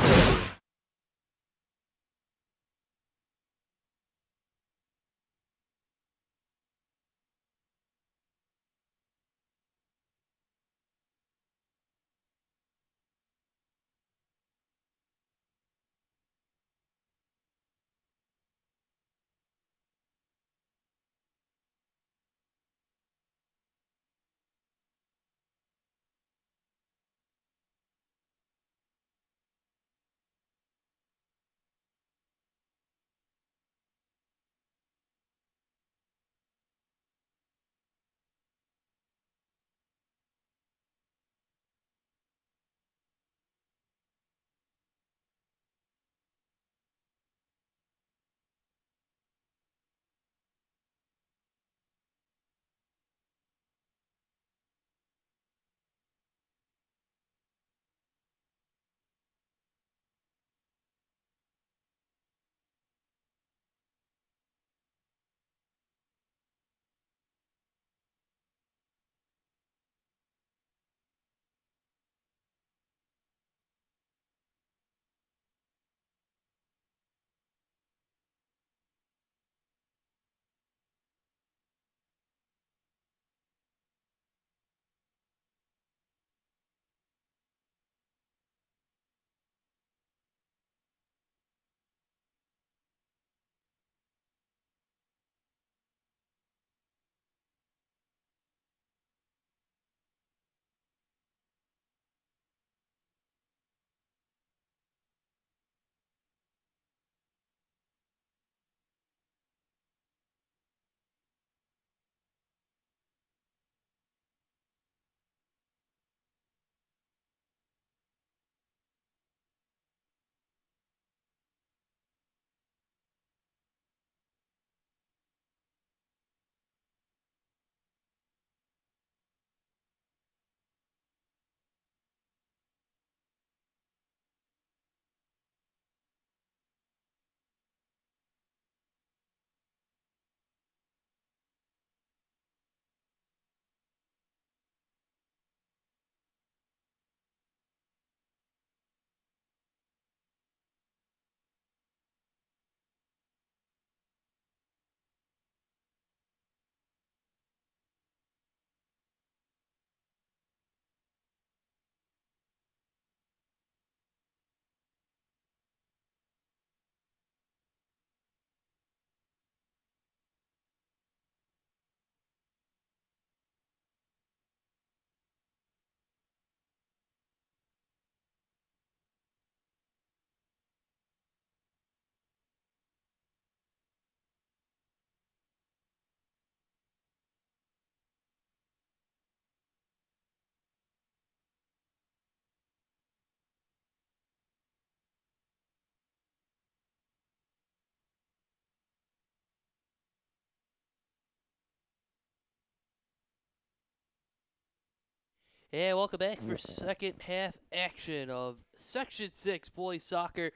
And welcome back for second half action of Section 6 boys soccer.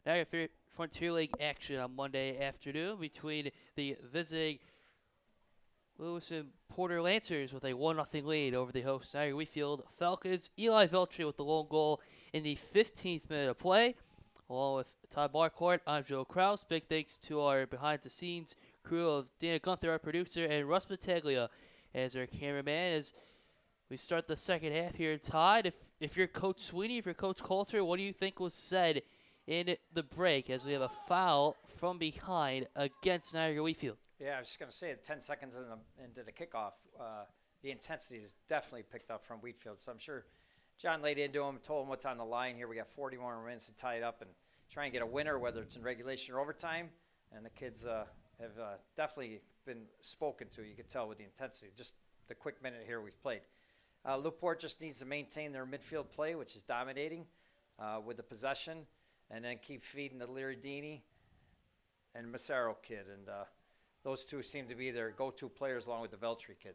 Niagara Frontier League action on Monday afternoon between the visiting Lewis and Porter Lancers with a 1-0 lead over the host Niagara Wheatfield Falcons. Eli Veltri with the lone goal in the 15th minute of play. Along with Todd Marquardt, I'm Joe Kraus. Big thanks to our behind-the-scenes crew of Dana Gunther, our producer, and Russ Battaglia as our cameraman. As we start the second half here, Todd, if you're Coach Sweeney, if you're Coach Coulter, what do you think was said in the break as we have a foul from behind against Niagara Wheatfield? Yeah, I was just going to say, 10 seconds into the kickoff, the intensity is definitely picked up from Wheatfield. So I'm sure John laid into him, told him what's on the line here. We got 40 more minutes to tie it up and try and get a winner, whether it's in regulation or overtime. And the kids have definitely been spoken to. You could tell with the intensity, just the quick minute here we've played. Lew-Port just needs to maintain their midfield play, which is dominating with the possession, and then keep feeding the Liridini and Massaro kid. And those two seem to be their go-to players along with the Veltri kid.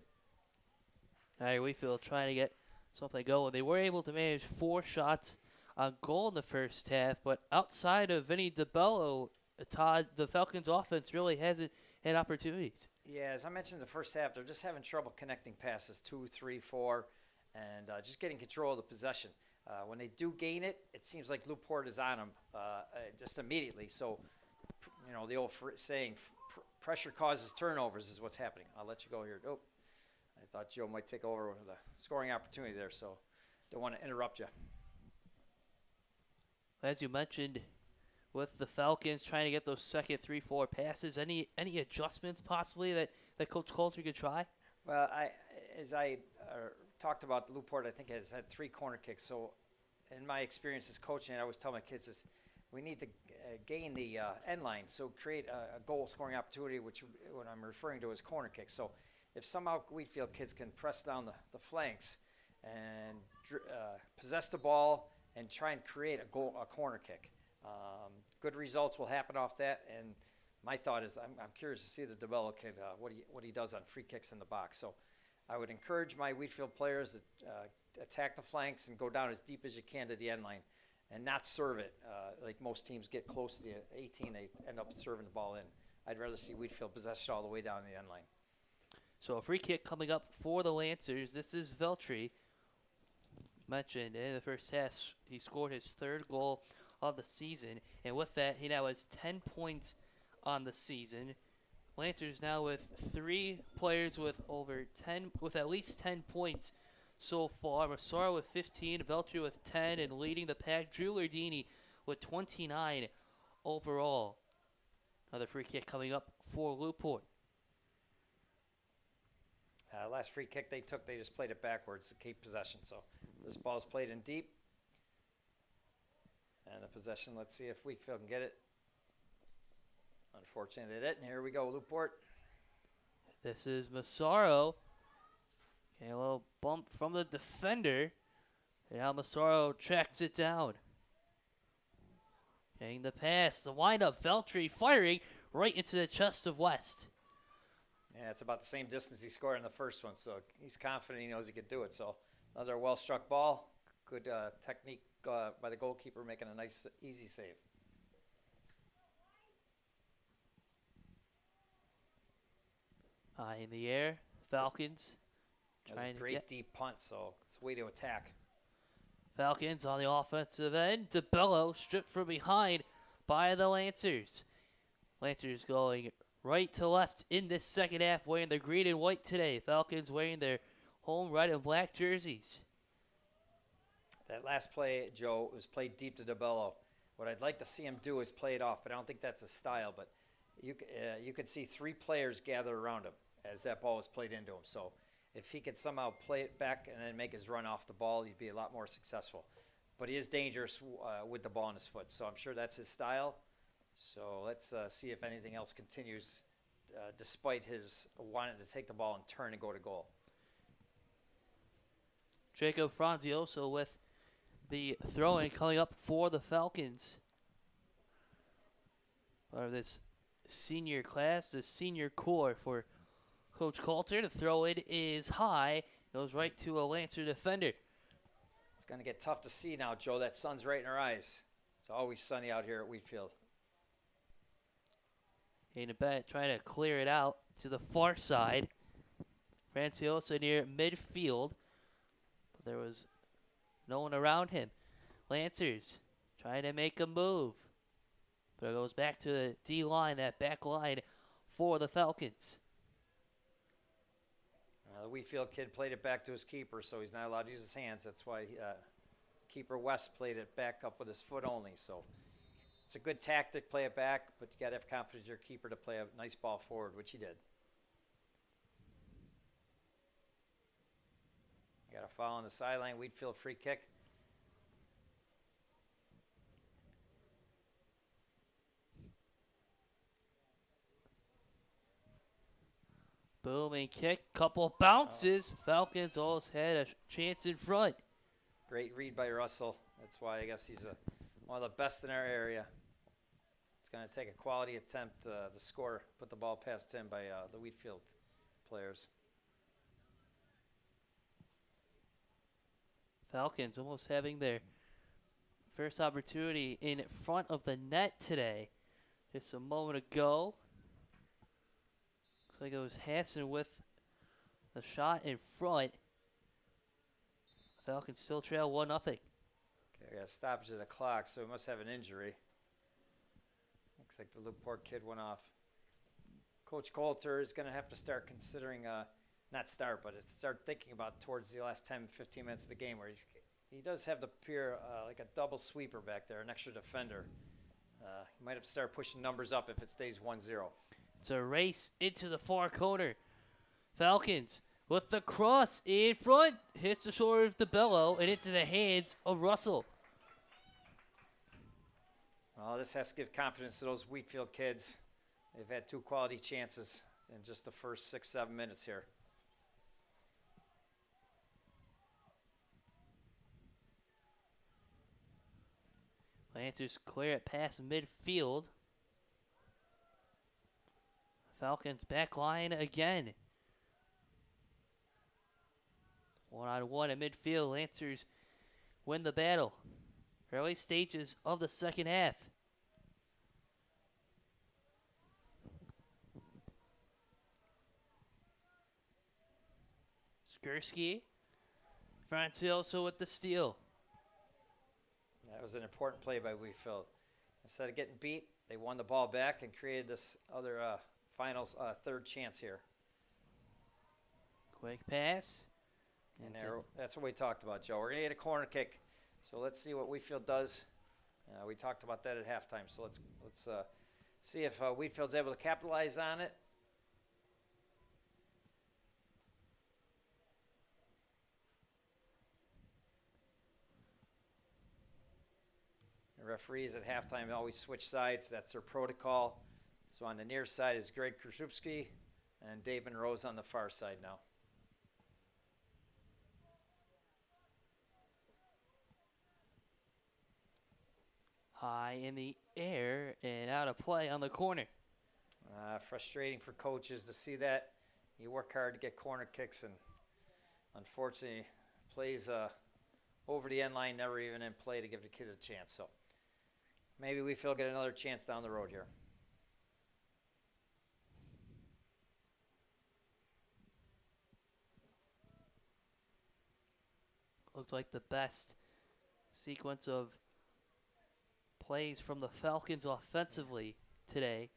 Niagara Wheatfield trying to get something going. They were able to manage 4 shots on goal in the first half, but outside of Vinny DeBello, Todd, the Falcons offense really hasn't had opportunities. Yeah, as I mentioned in the first half, they're just having trouble connecting passes, 2, 3, 4, and just getting control of the possession. When they do gain it, it seems like Lew-Port is on them just immediately. So, you know, the old saying, pressure causes turnovers is what's happening. I'll let you go here. Oh, I thought Joe might take over with a scoring opportunity there, so don't want to interrupt you. As you mentioned, with the Falcons trying to get those second 3-4 passes, any adjustments possibly that Coach Coulter could try? Well, as I talked about Lew-Port, I think has had 3 corner kicks. So in my experience as coaching, I always tell my kids is we need to gain the end line, so create a goal scoring opportunity, which what I'm referring to as corner kicks. So if somehow Wheatfield kids can press down the flanks and possess the ball and try and create a corner kick, good results will happen off that. And my thought is I'm curious to see the DeBello kid, what he does on free kicks in the box. So I would encourage my Wheatfield players to attack the flanks and go down as deep as you can to the end line and not serve it. Like most teams get close to the 18, they end up serving the ball in. I'd rather see Wheatfield possess it all the way down the end line. So a free kick coming up for the Lancers. This is Veltri. Mentioned in the first half, he scored his 3rd goal of the season, and with that, he now has 10 points on the season. Lancers now with 3 players with at least 10 points so far. Massaro with 15, Veltri with 10, and leading the pack, Drew Lardini with 29 overall. Another free kick coming up for Lew-Port. Last free kick they took, they just played it backwards to keep possession. So this ball is played in deep. And the possession, let's see if Wheatfield can get it. Unfortunately, they didn't. Here we go, Lew-Port. This is Massaro. Okay, a little bump from the defender. And now Massaro tracks it down. Getting the pass, the windup, Veltri firing right into the chest of West. Yeah, it's about the same distance he scored in the first one, so he's confident he knows he could do it. So another well-struck ball. Good technique by the goalkeeper, making a nice, easy save. High in the air, Falcons trying to great deep punt, so it's a way to attack. Falcons on the offensive end. DeBello stripped from behind by the Lancers. Lancers going right to left in this second half, wearing the green and white today. Falcons wearing their home red and black jerseys. That last play, Joe, was played deep to DeBello. What I'd like to see him do is play it off, but I don't think that's his style. But you could see 3 players gather around him as that ball was played into him. So if he could somehow play it back and then make his run off the ball, he'd be a lot more successful. But he is dangerous with the ball in his foot, so I'm sure that's his style. So let's see if anything else continues despite his wanting to take the ball and turn and go to goal. Jacob Franzioso with the throw-in coming up for the Falcons. Part of this senior class, the senior core for Coach Coulter. The throw-in is high. Goes right to a Lancer defender. going to get tough to see now, Joe. That sun's right in our eyes. It's always sunny out here at Wheatfield. Hayden Bennett trying to clear it out to the far side. Franciosa near midfield, but there was no one around him. Lancers trying to make a move. But it goes back to the D-line, that back line for the Falcons. The Wheatfield kid played it back to his keeper, so he's not allowed to use his hands. That's why keeper West played it back up with his foot only. So it's a good tactic, play it back, but you got to have confidence in your keeper to play a nice ball forward, which he did. Got a foul on the sideline, Wheatfield free kick. Booming kick, couple bounces. Falcons almost had a chance in front. Great read by Russell. That's why I guess he's one of the best in our area. It's going to take a quality attempt to score, put the ball past him by the Wheatfield players. Falcons almost having their first opportunity in front of the net today. Just a moment ago. Looks like it was Hassan with the shot in front. Falcons still trail 1-0. Okay, I got a stoppage of the clock, so he must have an injury. Looks like the Lew-Port kid went off. Coach Coulter is going to have to start considering, not start, but start thinking about towards the last 10, 15 minutes of the game where he does have the appear like a double sweeper back there, an extra defender. He might have to start pushing numbers up if it stays 1-0. It's a race into the far corner. Falcons with the cross in front. Hits the shoulder of DeBello and into the hands of Russell. Well, this has to give confidence to those Wheatfield kids. They've had 2 quality chances in just the first 6-7 minutes here. Lancers clear it past midfield. Falcons back line again. 1-on-1 at midfield. Lancers win the battle. Early stages of the second half. Skursky. Francioso with the steal. That was an important play by Wheatfield. Instead of getting beat, they won the ball back and created this other finals third chance here. Quick pass. And that's what we talked about, Joe. We're going to get a corner kick. So let's see what Wheatfield does. We talked about that at halftime. So let's see if Wheatfield's able to capitalize on it. The referees at halftime always switch sides. That's their protocol. So on the near side is Greg Krasupski and Dave Monroe's on the far side now. High in the air and out of play on the corner. Frustrating for coaches to see that. You work hard to get corner kicks, and unfortunately, plays over the end line, never even in play to give the kid a chance. So maybe we feel get another chance down the road here. Looks like the best sequence of plays from the Falcons offensively today.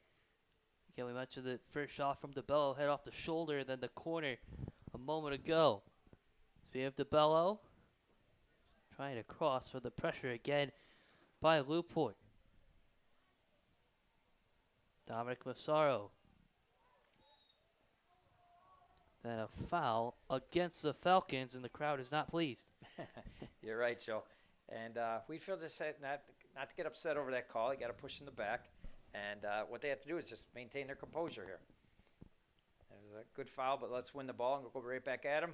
Again, we mentioned the first shot from DeBello, head off the shoulder, then the corner a moment ago. Speaking of DeBello, trying to cross for the pressure again by Lew-Port. Dominic Massaro. Then a foul against the Falcons, and the crowd is not pleased. You're right, Joe. And Wheatfield just said not to get upset over that call. You got to push in the back. And what they have to do is just maintain their composure here. It was a good foul, but let's win the ball and we'll go right back at him.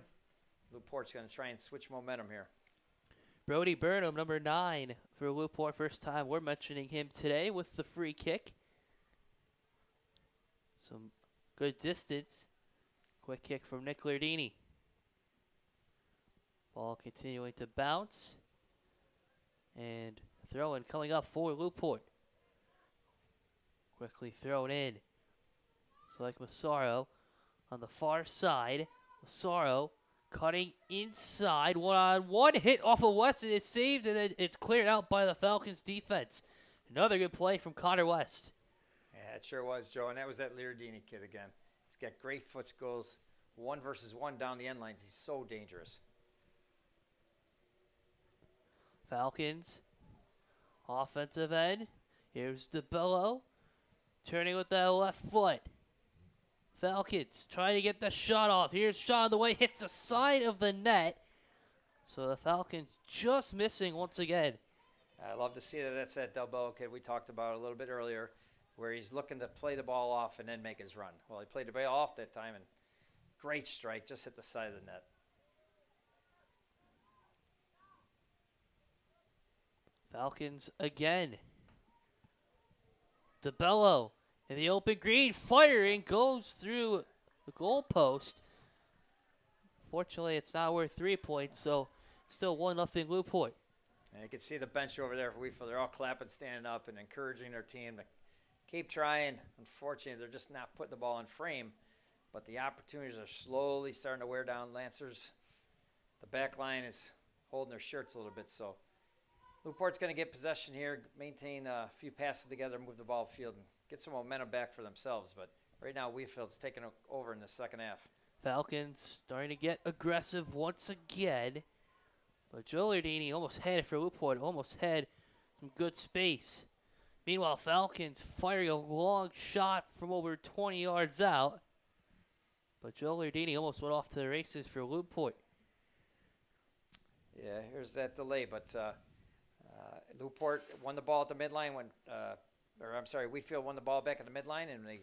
Lew-Port's going to try and switch momentum here. Brody Burnham, number 9 for Lew-Port. First time we're mentioning him today with the free kick. Some good distance. Quick kick from Nick Lardini. Ball continuing to bounce. And throw-in coming up for Lew-Port. Quickly thrown in. So like Massaro on the far side. Massaro cutting inside. One-on-one hit off of West, and it's saved, and then it's cleared out by the Falcons defense. Another good play from Connor West. Yeah, it sure was, Joe. And that was that Leardini kid again. He's got great foot skills. 1-versus-1 down the end lines. He's so dangerous. Falcons, offensive end. Here's DeBello, turning with that left foot. Falcons trying to get the shot off. Here's shot on the way, hits the side of the net. So the Falcons just missing once again. I love to see that. That's that DeBello kid we talked about a little bit earlier, where he's looking to play the ball off and then make his run. Well, he played the ball off that time, and great strike, just hit the side of the net. Falcons again. DeBello in the open green, firing, goes through the goal post. Fortunately, it's not worth 3 points, so still 1-0 Lew-Port. And you can see the bench over there for Wheatfield. They're all clapping, standing up, and encouraging their team to keep trying. Unfortunately, they're just not putting the ball in frame, but the opportunities are slowly starting to wear down Lancers. The back line is holding their shirts a little bit, so Lew-Port's going to get possession here, maintain a few passes together, move the ball field, and get some momentum back for themselves. But right now, Wheatfield's taking over in the second half. Falcons starting to get aggressive once again. But Joe Lardini almost had it for Lew-Port, almost had some good space. Meanwhile, Falcons firing a long shot from over 20 yards out. But Joe Lardini almost went off to the races for Lew-Port. Yeah, here's that delay, but Lew-Port won the ball at the midline Wheatfield won the ball back at the midline, and they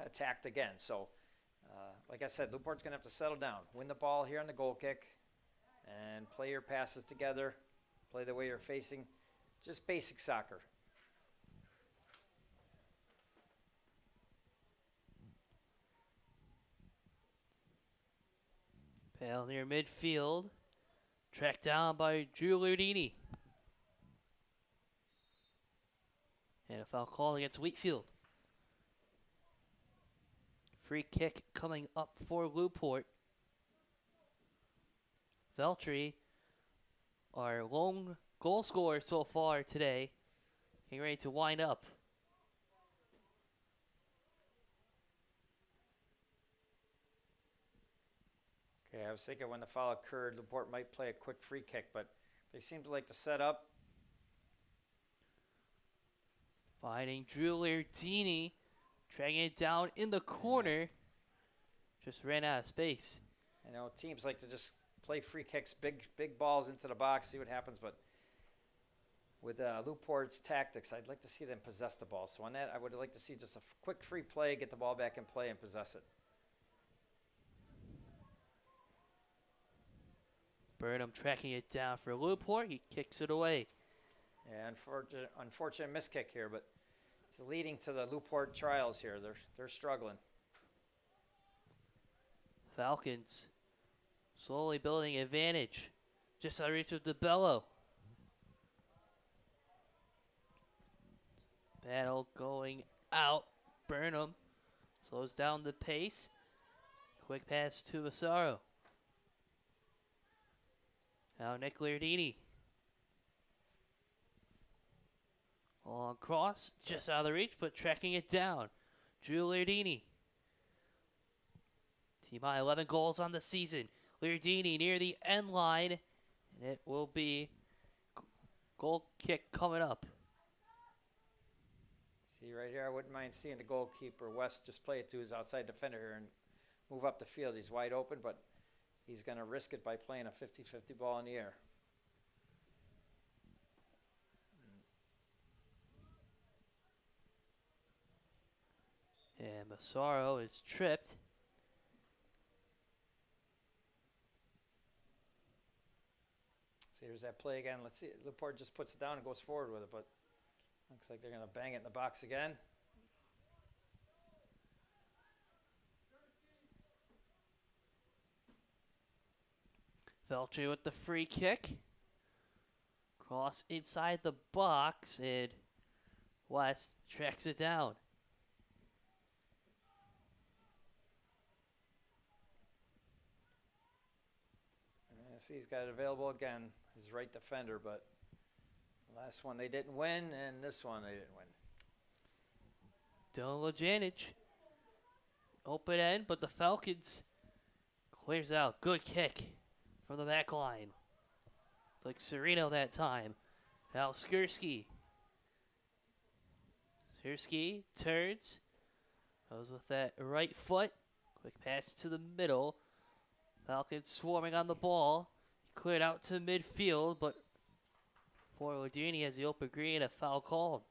attacked again. So, like I said, Lew-Port's going to have to settle down, win the ball here on the goal kick, and play your passes together, play the way you're facing, just basic soccer. Ball near midfield, tracked down by Drew Lardini. And a foul call against Wheatfield. Free kick coming up for Lew-Port. Veltri, our lone goal scorer so far today, getting ready to wind up. Okay, I was thinking when the foul occurred, Lew-Port might play a quick free kick, but they seem to like to set up. Finding Drew Lardini, dragging it down in the corner. Just ran out of space. You know, teams like to just play free kicks, big balls into the box, see what happens. But with Lew-Port's tactics, I'd like to see them possess the ball. So on that, I would like to see just a quick free play, get the ball back in play, and possess it. Burnham tracking it down for Lew-Port. He kicks it away. Yeah, unfortunate miss kick here, but it's leading to the Lew-Port trials here. They're struggling. Falcons slowly building advantage. Just out of reach of DeBello. Battle going out. Burnham slows down the pace. Quick pass to Massaro. Now Nick Lardini. Long cross, just out of the reach, but tracking it down. Drew Lardini. Team high 11 goals on the season. Lardini near the end line, and it will be goal kick coming up. See right here, I wouldn't mind seeing the goalkeeper, West, just play it to his outside defender here and move up the field. He's wide open, but he's going to risk it by playing a 50-50 ball in the air. And Massaro is tripped. See, here's that play again. Let's see. Lew-Port just puts it down and goes forward with it, but looks like they're going to bang it in the box again. Veltri with the free kick. Cross inside the box, and West tracks it down. See, he's got it available again. His right defender, but last one they didn't win, and this one they didn't win. Dylan Lujanich. Open end, but the Falcons clears out. Good kick from the back line. It's like Sereno that time. Now Skursky. Skursky turns. Goes with that right foot. Quick pass to the middle. Falcons swarming on the ball. Cleared out to midfield, but for Odini has the open green, a foul called.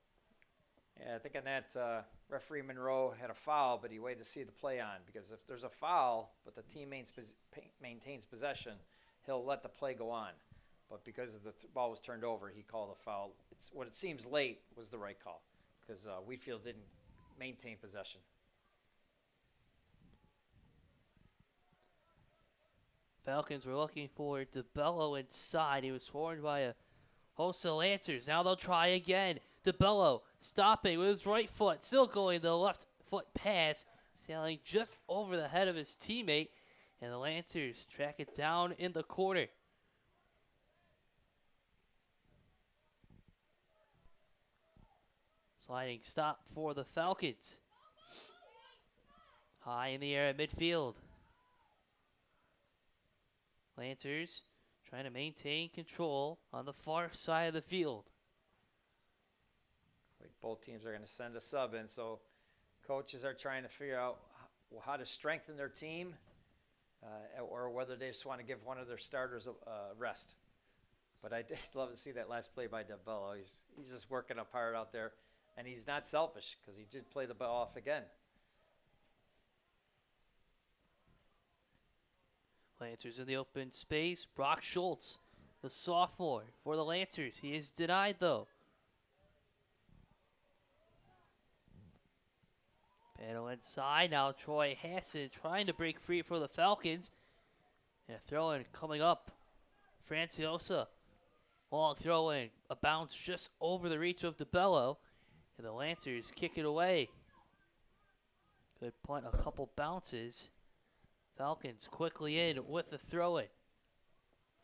Yeah, I think on that, referee Monroe had a foul, but he waited to see the play on, because if there's a foul, but the team maintains possession, he'll let the play go on. But because the ball was turned over, he called a foul. It's what it seems late was the right call, because Wheatfield didn't maintain possession. Falcons were looking for DeBello inside. He was swarmed by a host of Lancers. Now they'll try again. DeBello stopping with his right foot, still going the left foot pass, sailing just over the head of his teammate, and the Lancers track it down in the corner. Sliding stop for the Falcons. High in the air at midfield. Lancers trying to maintain control on the far side of the field. Like both teams are going to send a sub in, so coaches are trying to figure out how to strengthen their team, or whether they just want to give one of their starters a rest. But I did love to see that last play by DeBello. He's just working up hard out there, and he's not selfish, because he did play the ball off again. Lancers in the open space. Brock Schultz, the sophomore for the Lancers. He is denied, though. Battle inside. Now Troy Hassan trying to break free for the Falcons. And a throw-in coming up. Franciosa. Long throw-in. A bounce just over the reach of DeBello. And the Lancers kick it away. Good punt. A couple bounces. Falcons quickly in with the throw-in.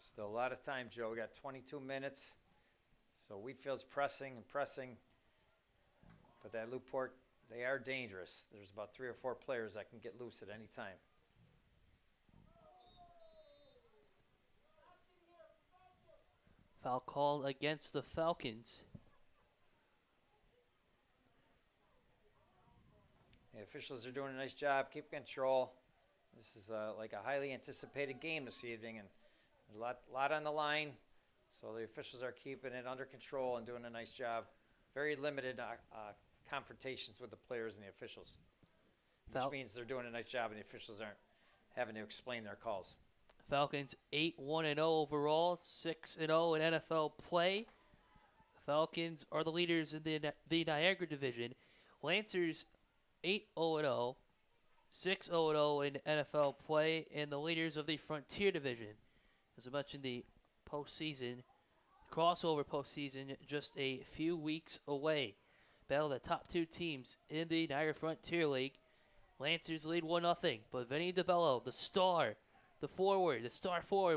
Still a lot of time, Joe. We got 22 minutes. So Wheatfield's pressing and pressing. But that Lew-Port, they are dangerous. There's about 3 or 4 players that can get loose at any time. Foul called against the Falcons. The officials are doing a nice job. Keep control. This is like a highly anticipated game this evening, and a lot on the line. So the officials are keeping it under control and doing a nice job. Very limited confrontations with the players and the officials, which means they're doing a nice job and the officials aren't having to explain their calls. Falcons 8-1-0 overall, 6-0 in NFL play. The Falcons are the leaders in the Niagara division. Lancers 8-0-0. 6-0-0 in NFL play, and the leaders of the Frontier Division. As I mentioned, the postseason, crossover postseason, just a few weeks away. Battle the top 2 teams in the Niagara Frontier League. Lancers lead 1-0, but Vinny DeBello, the star forward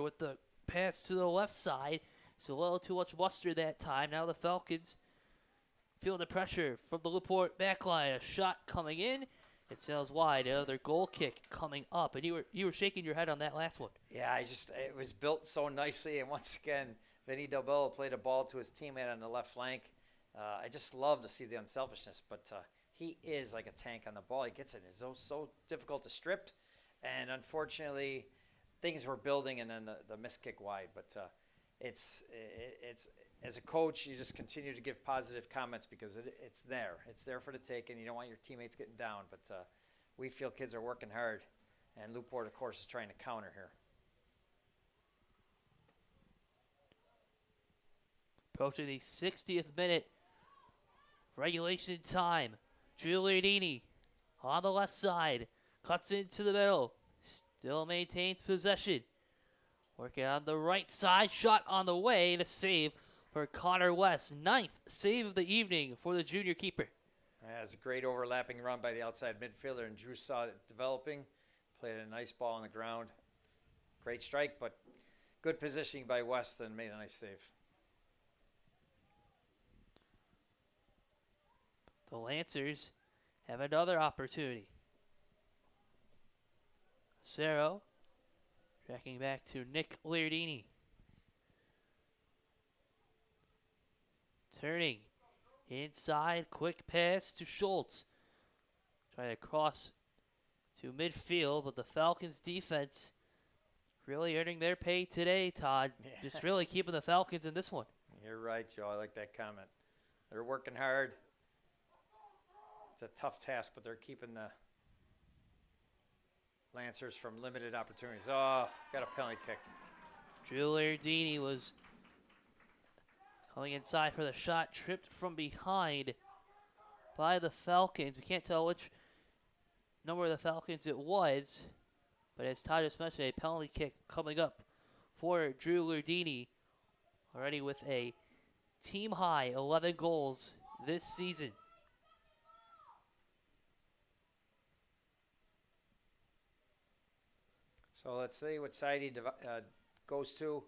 with the pass to the left side. So a little too much mustard that time. Now the Falcons feel the pressure from the Lew-Port backline. A shot coming in. It sails wide. Another goal kick coming up, and you were shaking your head on that last one. Yeah, it was built so nicely, and once again, Vinny DeBello played a ball to his teammate on the left flank. I just love to see the unselfishness, but he is like a tank on the ball. He gets it. It's so difficult to strip, and unfortunately, things were building, and then the missed kick wide. But it's as a coach, you just continue to give positive comments because it's there. It's there for the taking. You don't want your teammates getting down. But we feel kids are working hard, and Lew-Port, of course, is trying to counter here. Approaching the 60th minute, regulation time. Giulianini on the left side, cuts into the middle, still maintains possession. Working on the right side, shot on the way to save for Connor West. 9th save of the evening for the junior keeper. That was a great overlapping run by the outside midfielder, and Drew saw it developing. Played a nice ball on the ground. Great strike, but good positioning by West and made a nice save. The Lancers have another opportunity. Cerro tracking back to Nick Liardini. Turning inside, quick pass to Schultz. Try to cross to midfield, but the Falcons defense really earning their pay today, Todd. Yeah. Just really keeping the Falcons in this one. You're right, Joe. I like that comment. They're working hard. It's a tough task, but they're keeping the Lancers from limited opportunities. Oh, got a penalty kick. Drew Liardini was coming inside for the shot, tripped from behind by the Falcons. We can't tell which number of the Falcons it was, but as Todd just mentioned, a penalty kick coming up for Drew Liardini, already with a team-high 11 goals this season. So let's see what side he goes to.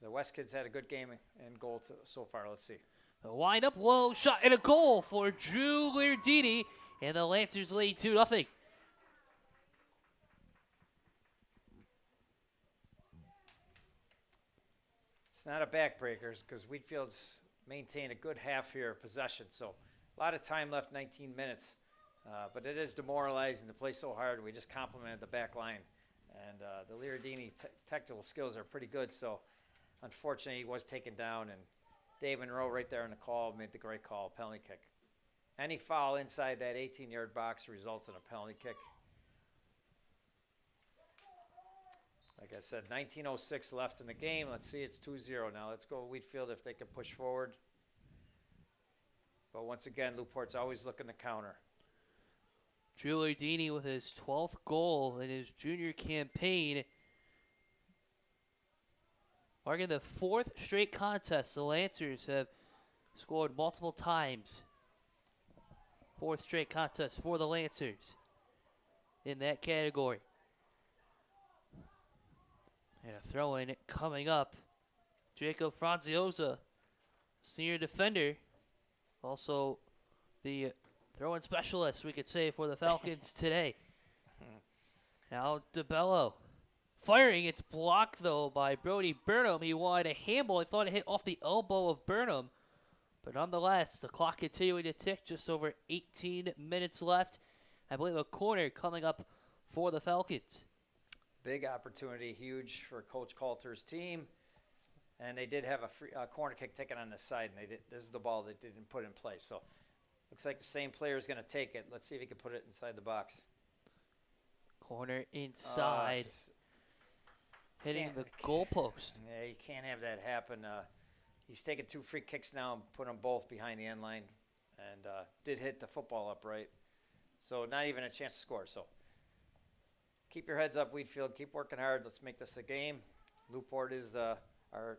The West kids had a good game and goal so far. Let's see. A wind-up low shot and a goal for Drew Liardini, and the Lancers lead 2-0. It's not a backbreaker because Wheatfield's maintained a good half here of possession. So a lot of time left, 19 minutes. But it is demoralizing to play so hard. We just complimented the back line. And the Liardini technical skills are pretty good. So unfortunately, he was taken down. And Dave Monroe right there in the call made the great call, penalty kick. Any foul inside that 18-yard box results in a penalty kick. Like I said, 19:06 left in the game. Let's see, it's 2-0 now. Let's go Wheatfield if they can push forward. But once again, Lew-Port's always looking to counter. Drew Liardini with his 12th goal in his junior campaign. Marking the 4th straight contest, the Lancers have scored multiple times. 4th straight contest for the Lancers in that category. And a throw-in coming up. Jacob Franziosa, senior defender, also the throw-in specialist, we could say, for the Falcons today. Now DeBello firing. It's blocked, though, by Brody Burnham. He wanted a handball. He thought it hit off the elbow of Burnham. But nonetheless, the clock continuing to tick. Just over 18 minutes left. I believe a corner coming up for the Falcons. Big opportunity, huge for Coach Coulter's team. And they did have a corner kick taken on the side. And this is the ball that didn't put in place. So looks like the same player is going to take it. Let's see if he can put it inside the box. Corner inside. Hitting the goalpost. Yeah, you can't have that happen. He's taken 2 free kicks now and put them both behind the end line. And did hit the football upright. So not even a chance to score. So keep your heads up, Wheatfield. Keep working hard. Let's make this a game. Lew-Port is our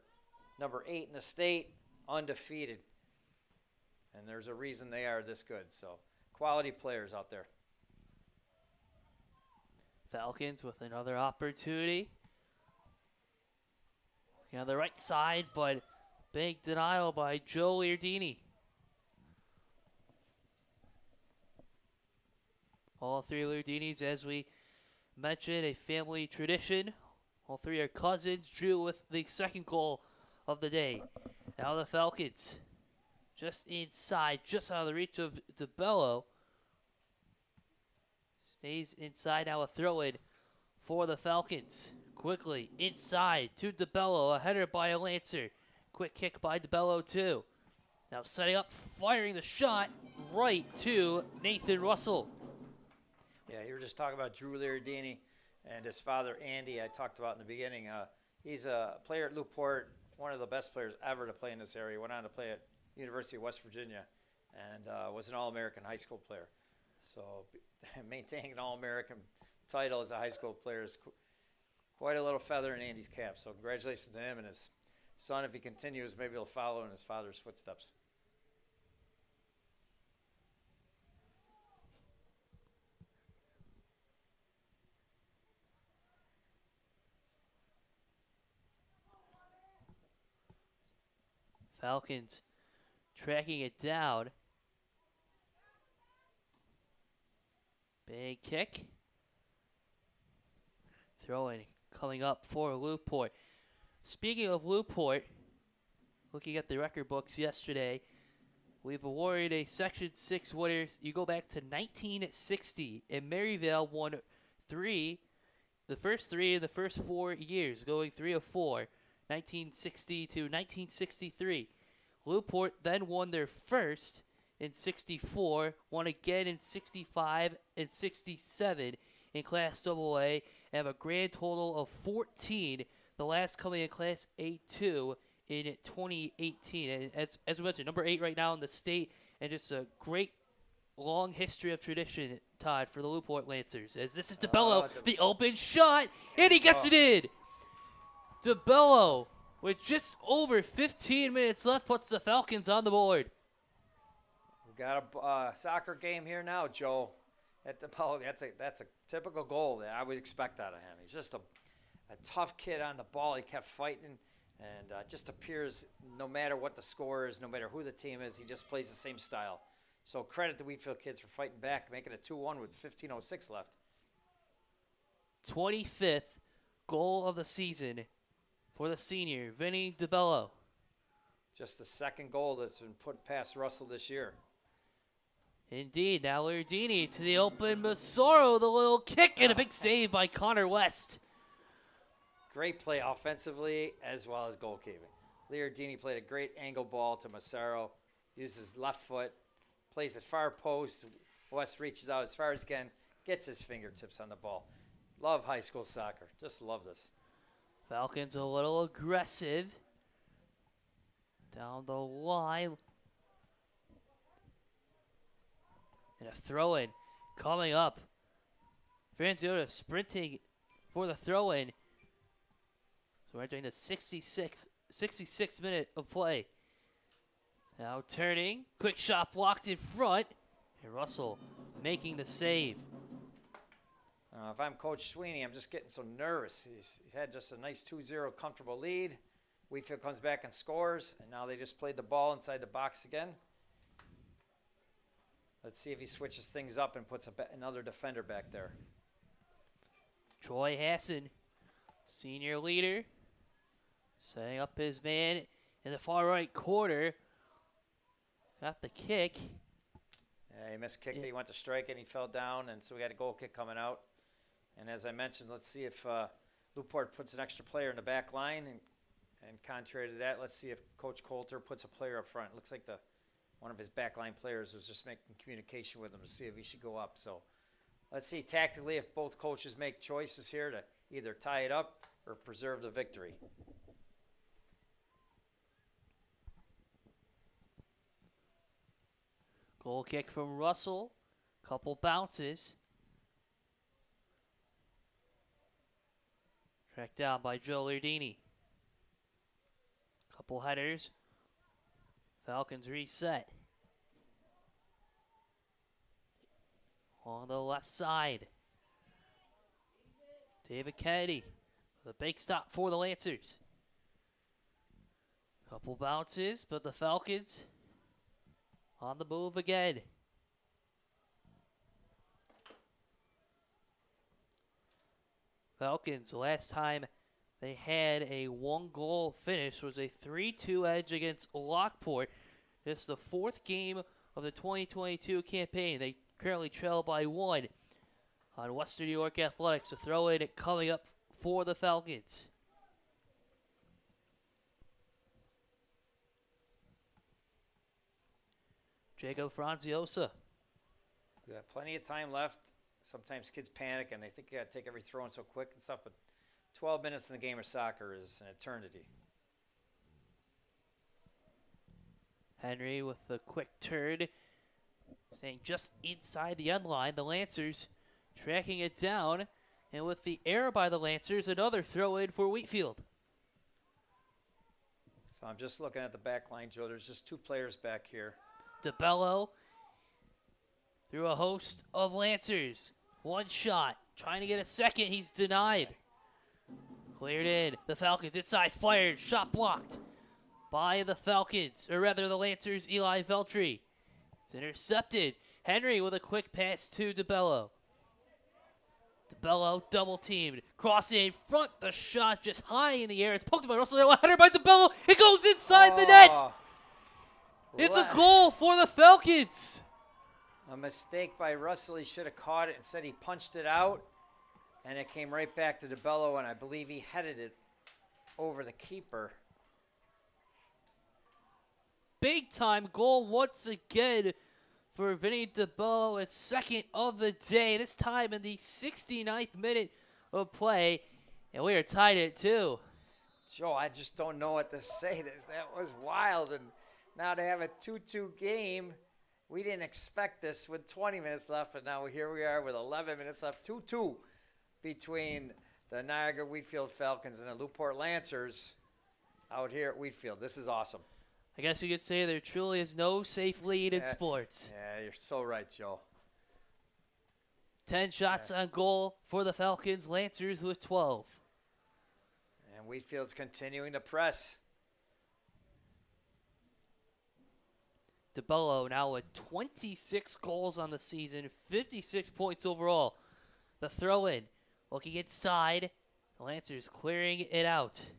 number 8 in the state, undefeated. And there's a reason they are this good. So quality players out there. Falcons with another opportunity. Looking on the right side, but big denial by Joe Liardini. All 3 Liardinis, as we mentioned, a family tradition. All 3 are cousins. Drew with the 2nd goal of the day. Now the Falcons just inside, just out of the reach of DeBello. Stays inside, now a throw-in for the Falcons. Quickly inside to DeBello, a header by a Lancer. Quick kick by DeBello too. Now setting up, firing the shot right to Nathan Russell. Yeah, you were just talking about Drew Liardini and his father, Andy, I talked about in the beginning. He's a player at Lew-Port, one of the best players ever to play in this area. Went on to play at University of West Virginia and was an All-American high school player. So maintaining an All-American title as a high school player is quite a little feather in Andy's cap. So congratulations to him and his son, if he continues, maybe he'll follow in his father's footsteps. Falcons tracking it down. Big kick. Throwing coming up for Lew-Port. Speaking of Lew-Port, looking at the record books yesterday, we've awarded a Section 6 winner. You go back to 1960, and Maryvale won the first three in the first 4 years, going 3 of 4, 1960 to 1963. Lew-Port then won their first in 64, won again in 65 and 67 in Class AA, and have a grand total of 14, the last coming in Class A2 in 2018. And as we mentioned, number 8 right now in the state, and just a great long history of tradition, Todd, for the Lew-Port Lancers. As this is DeBello, the open shot, and he gets it in. DeBello, with just over 15 minutes left, puts the Falcons on the board. We got a soccer game here now, Joe. That's a typical goal that I would expect out of him. He's just a tough kid on the ball. He kept fighting, and just appears no matter what the score is, no matter who the team is, he just plays the same style. So credit the Wheatfield kids for fighting back, making it 2-1 with 15:06 left. 25th goal of the season for the senior, Vinny DeBello. Just the second goal that's been put past Russell this year. Indeed. Now Leardini to the open. Massaro, the little kick, and a big save by Connor West. Great play offensively as well as goalkeeping. Leardini played a great angle ball to Massaro, used his left foot, plays at far post. West reaches out as far as he can, gets his fingertips on the ball. Love high school soccer. Just love this. Falcons a little aggressive. Down the line. And a throw-in coming up. Franziota sprinting for the throw-in. So we're entering the 66th minute of play. Now turning. Quick shot blocked in front. And Russell making the save. If I'm Coach Sweeney, I'm just getting so nervous. He had just a nice 2-0 comfortable lead. Wheatfield comes back and scores, and now they just played the ball inside the box again. Let's see if he switches things up and puts another defender back there. Troy Hassan, senior leader, setting up his man in the far right corner. Got the kick. Yeah, he missed kick that he went to strike and he fell down, and so we got a goal kick coming out. And as I mentioned, let's see if Lew-Port puts an extra player in the back line, and contrary to that, let's see if Coach Coulter puts a player up front. It looks like one of his backline players was just making communication with him to see if he should go up. So let's see tactically if both coaches make choices here to either tie it up or preserve the victory. Goal kick from Russell. Couple bounces. Tracked down by Joe Leardini. Couple headers. Falcons reset. On the left side. David Kennedy with a big stop for the Lancers. Couple bounces, but the Falcons on the move again. Falcons, the last time they had a 1-goal finish was a 3-2 edge against Lockport. This is the 4th game of the 2022 campaign. They currently trail by 1 on Western New York Athletics. A throw in coming up for the Falcons. Jacob Franziosa. We got plenty of time left. Sometimes kids panic and they think you got to take every throw in so quick and stuff, but 12 minutes in a game of soccer is an eternity. Henry with the quick turn, staying just inside the end line. The Lancers tracking it down, and with the error by the Lancers, another throw in for Wheatfield. So I'm just looking at the back line, Joe. There's just 2 players back here. DeBello through a host of Lancers. One shot. Trying to get a second. He's denied. Cleared in. The Falcons inside. Fired. Shot blocked by the Falcons. Or rather the Lancers. Eli Veltri. It's intercepted. Henry with a quick pass to DeBello. DeBello double teamed. Crossing in front. The shot just high in the air. It's poked by Russell. Header by DeBello. It goes inside the net. It's a goal for the Falcons. A mistake by Russell. He should have caught it. Instead, he punched it out, and it came right back to DeBello, and I believe he headed it over the keeper. Big time goal once again for Vinny DeBello. It's second of the day, this time in the 69th minute of play, and we are tied at 2. Joe, I just don't know what to say. That was wild, and now to have a 2-2 game, we didn't expect this with 20 minutes left, and now here we are with 11 minutes left. 2-2 between the Niagara Wheatfield Falcons and the Lew-Port Lancers out here at Wheatfield. This is awesome. I guess you could say there truly is no safe lead in sports. Yeah, you're so right, Joe. 10 shots on goal for the Falcons. Lancers with 12. And Wheatfield's continuing to press. DeBello now with 26 goals on the season, 56 points overall. The throw-in, looking inside. The Lancers clearing it out.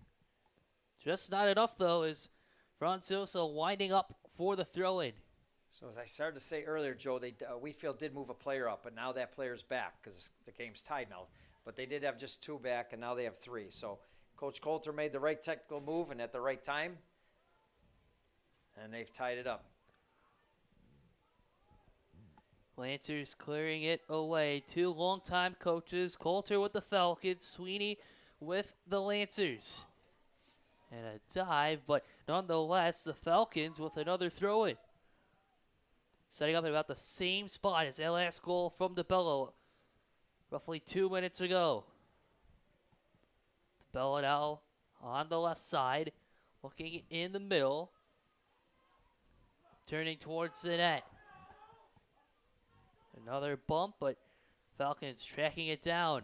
Just not enough, though, as Francoso winding up for the throw-in. So as I started to say earlier, Joe, Wheatfield did move a player up, but now that player's back because the game's tied now. But they did have just 2 back, and now they have 3. So Coach Coulter made the right technical move and at the right time, and they've tied it up. Lancers clearing it away. 2 longtime coaches, Coulter with the Falcons, Sweeney with the Lancers. And a dive, but nonetheless, the Falcons with another throw-in. Setting up at about the same spot as that last goal from DeBello roughly 2 minutes ago. DeBello now on the left side, looking in the middle, turning towards the net. Another bump, but Falcons tracking it down.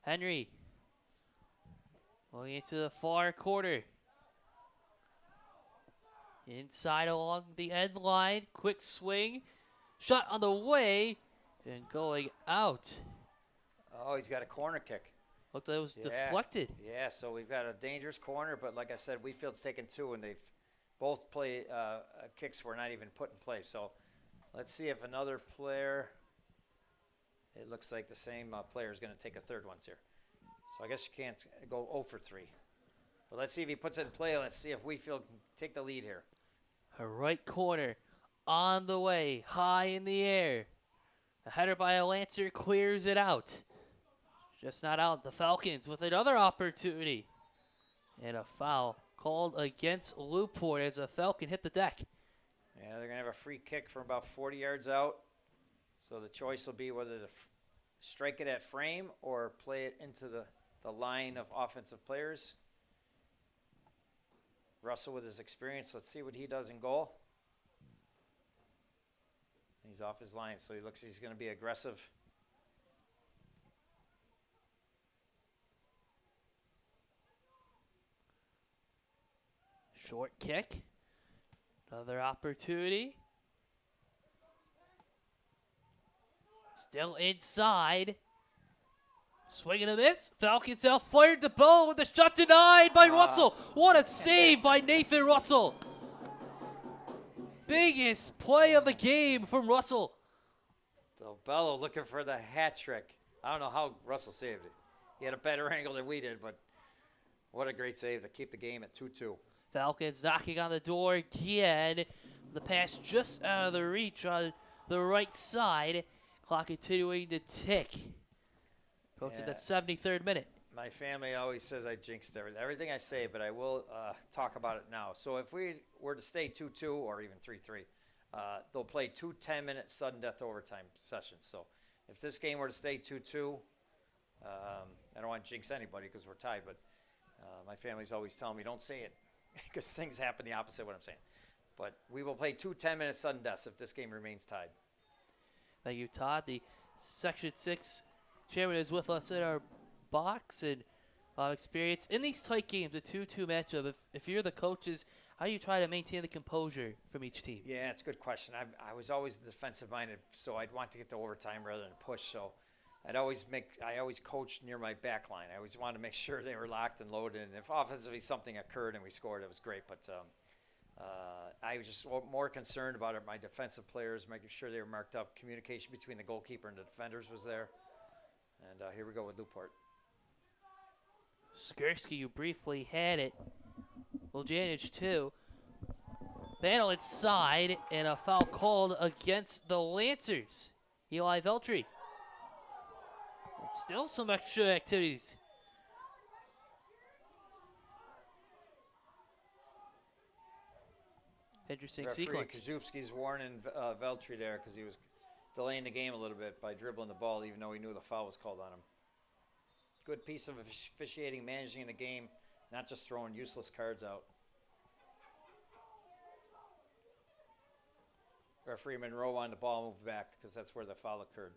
Henry going into the far corner. Inside along the end line. Quick swing. Shot on the way. And going out. Oh, he's got a corner kick. Looked like it was deflected. Yeah, so we've got a dangerous corner, but like I said, Wheatfield's taken 2, and they've both play kicks were not even put in place. So let's see if another player, it looks like the same player is going to take a third one here. So I guess you can't go 0 for 3. But let's see if he puts it in play. Let's see if Wheatfield can take the lead here. A right corner on the way, high in the air. A header by a Lancer clears it out. Just not out. The Falcons with another opportunity. And a foul called against Lew-Port as a Falcon hit the deck. Yeah, they're going to have a free kick from about 40 yards out. So the choice will be whether to strike it at frame or play it into the line of offensive players. Russell with his experience, let's see what he does in goal. He's off his line, so he looks he's going to be aggressive. Short kick. Another opportunity. Still inside. Swing and a miss. Falcons out fired DeBello with the shot denied by Russell. What a save by Nathan Russell. Biggest play of the game from Russell. DeBello looking for the hat trick. I don't know how Russell saved it. He had a better angle than we did, but what a great save to keep the game at 2-2. Falcons knocking on the door again. The pass just out of the reach on the right side. Clock continuing to tick. Approaching the 73rd minute. My family always says I jinxed everything I say, but I will talk about it now. So if we were to stay 2-2 or even 3-3, they'll play 2 10-minute sudden death overtime sessions. So if this game were to stay 2-2, I don't want to jinx anybody because we're tied, but My family's always telling me don't say it because things happen the opposite of what I'm saying. But we will play 2 10-minute sudden deaths if this game remains tied. Thank you, Todd. The Section 6 chairman is with us in our box and experience. In these tight games, a 2-2 matchup, if you're the coaches, how do you try to maintain the composure from each team? Yeah, it's a good question. I was always defensive-minded, so I'd want to get to overtime rather than push. So I always coached near my back line. I always wanted to make sure they were locked and loaded. And if offensively something occurred and we scored, it was great. But I was just more concerned about my defensive players, making sure they were marked up. Communication between the goalkeeper and the defenders was there. And here we go with Lew-Port. Skursky, you briefly had it. Lujanich, too. Battle inside, and a foul called against the Lancers. Eli Veltri. And still some extra activities. Interesting sequence. Kazupski's warning Veltri there because he was delaying the game a little bit by dribbling the ball, even though he knew the foul was called on him. Good piece of officiating, managing the game, not just throwing useless cards out. Referee Monroe on the ball moved back because that's where the foul occurred.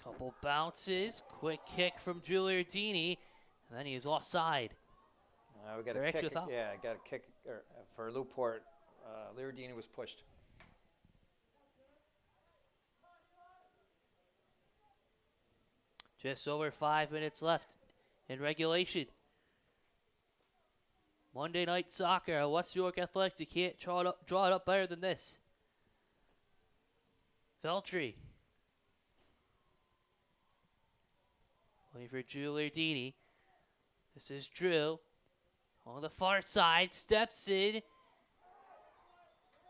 Couple bounces, quick kick from Giuliardini, and then he is offside. We got a kick. Yeah, got a kick for Lew-Port. Giuliardini was pushed. Just over 5 minutes left in regulation. Monday Night Soccer, West York Athletics, you can't draw it up better than this. Veltri. Waiting for Giuliardini. This is Drew. On the far side, steps in.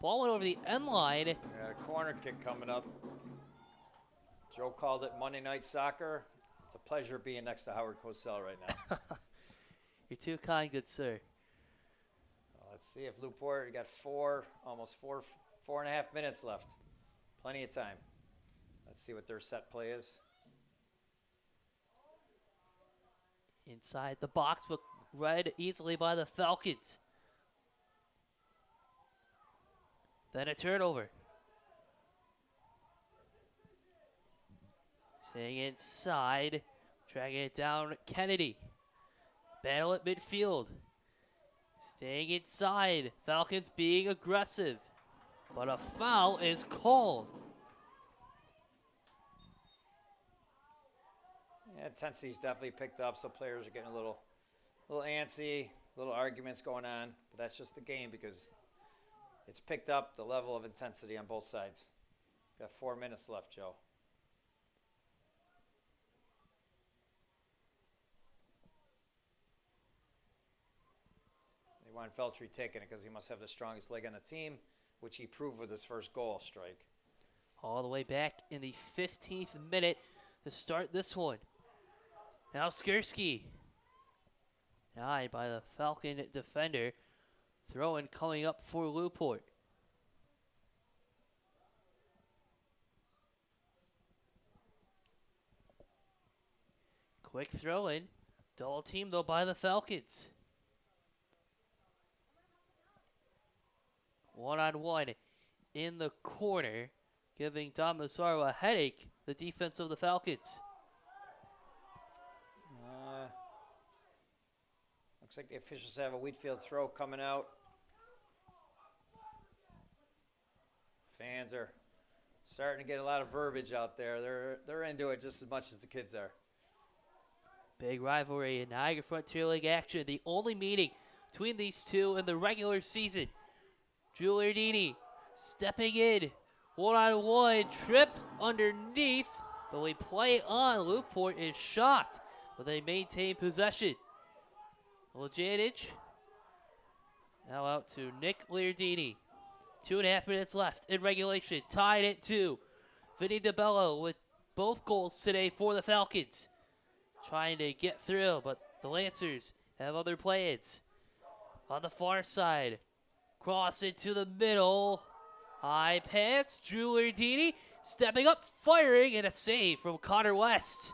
Ball went over the end line. Yeah, corner kick coming up. Joe called it Monday Night Soccer. It's a pleasure being next to Howard Cosell right now. You're too kind, good sir. Let's see if Lew-Port, you got almost four and a half minutes left. Plenty of time. Let's see what their set play is. Inside the box, but read easily by the Falcons. Then a turnover. Staying inside, dragging it down, Kennedy. Battle at midfield. Staying inside, Falcons being aggressive. But a foul is called. Yeah, intensity's definitely picked up, so players are getting a little antsy, little arguments going on. But that's just the game because it's picked up the level of intensity on both sides. Got 4 minutes left, Joe. They want Veltri taking it because he must have the strongest leg on the team, which he proved with his first goal strike. All the way back in the 15th minute to start this one. Now Skursky. Eyed by the Falcon defender. Throw-in coming up for Lew-Port. Quick throw-in. Double team, though, by the Falcons. One-on-one in the corner, giving Don Mazzaro a headache, the defense of the Falcons. Looks like the officials have a Wheatfield throw coming out. Fans are starting to get a lot of verbiage out there. They're into it just as much as the kids are. Big rivalry in Niagara Frontier League action. The only meeting between these two in the regular season. Giuliardini stepping in. One-on-one, tripped underneath. But we play on. Lew-Port is shocked, but they maintain possession. Lujanich. Now out to Nick Giuliardini. 2.5 minutes left in regulation. Tied at 2. Vinny DeBello with both goals today for the Falcons. Trying to get through, but the Lancers have other plans. On the far side, cross into the middle. High pass, Drew Lardini stepping up, firing, and a save from Connor West.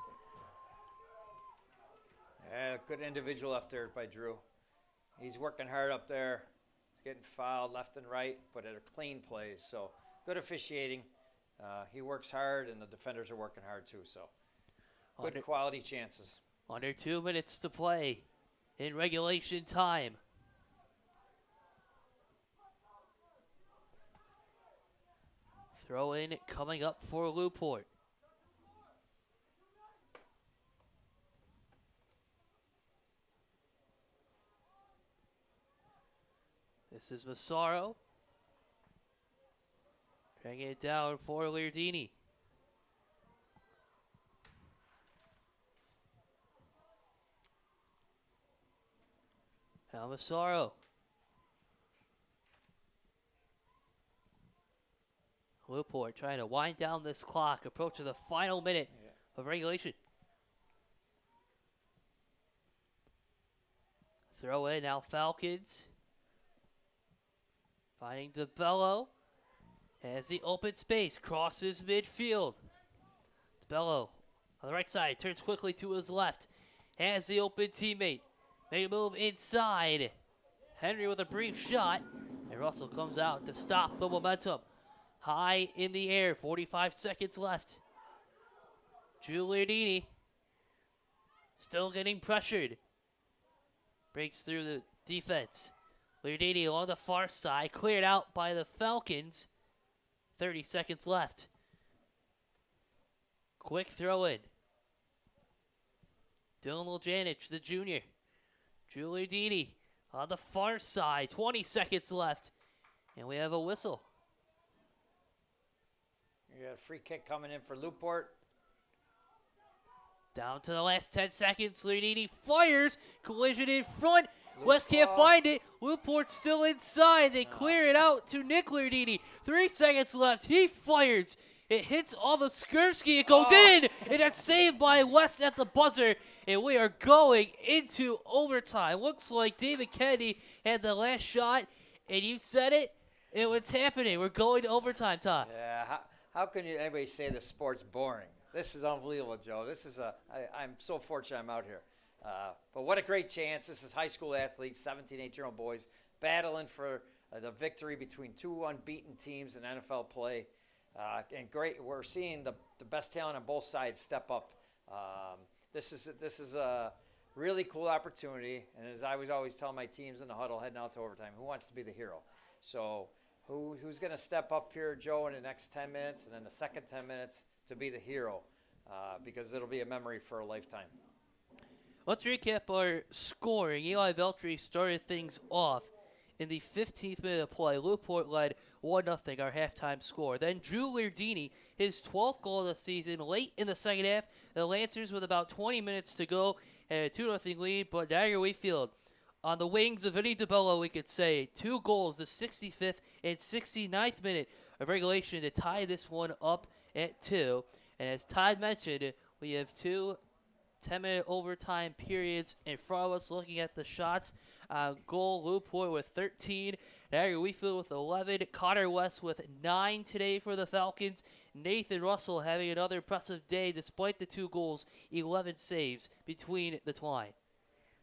Yeah, good individual up there by Drew. He's working hard up there. He's getting fouled left and right, but at a clean plays. So good officiating. He works hard, and the defenders are working hard too. So good quality chances. Under 2 minutes to play in regulation time. Throw in coming up for Lew-Port. This is Massaro. Bringing it down for Lardini. Now Massaro. Lew-Port trying to wind down this clock, approaching the final minute of regulation. Throw in now Falcons. Finding DeBello. Has the open space, crosses midfield. DeBello on the right side, turns quickly to his left. Has the open teammate. Make a move inside. Henry with a brief shot. And Russell comes out to stop the momentum. High in the air, 45 seconds left. Drew Lardini still getting pressured. Breaks through the defense. Lardini on the far side, cleared out by the Falcons. 30 seconds left. Quick throw in. Dylan Lujanich, the junior. Drew Lardini on the far side, 20 seconds left. And we have a whistle. You got a free kick coming in for Lew-Port. Down to the last 10 seconds. Lardini fires. Collision in front. West can't find it. Lew-Port's still inside. They clear it out to Nick Lardini. 3 seconds left. He fires. It hits off of Skursky. It goes in. And it's saved by West at the buzzer. And we are going into overtime. Looks like David Kennedy had the last shot. And you said it. And what's happening? We're going to overtime, Todd. Yeah, how can anybody say the sport's boring? This is unbelievable, Joe. I'm so fortunate I'm out here. But what a great chance. This is high school athletes, 17, 18-year-old boys, battling for the victory between two unbeaten teams in NFL play. And great, we're seeing the best talent on both sides step up. This is a really cool opportunity. And as I was always telling my teams in the huddle heading out to overtime, who wants to be the hero? So who's going to step up here, Joe, in the next 10 minutes and then the second 10 minutes to be the hero? Because it'll be a memory for a lifetime. Let's recap our scoring. Eli Veltri started things off in the 15th minute of play. Lew-Port led 1-0, our halftime score. Then Drew Lardini, his 12th goal of the season, late in the second half. The Lancers with about 20 minutes to go and a 2-0 lead, but Niagara Wheatfield on the wings of Vinny DeBello, we could say. 2 goals, the 65th and 69th minute of regulation to tie this one up at 2. And as Todd mentioned, we have 2 10-minute overtime periods in front of us. Looking at the shots, goal, Lew-Port with 13, Niagara Wheatfield with 11, Connor West with 9 today for the Falcons. Nathan Russell having another impressive day despite the 2 goals, 11 saves between the twine.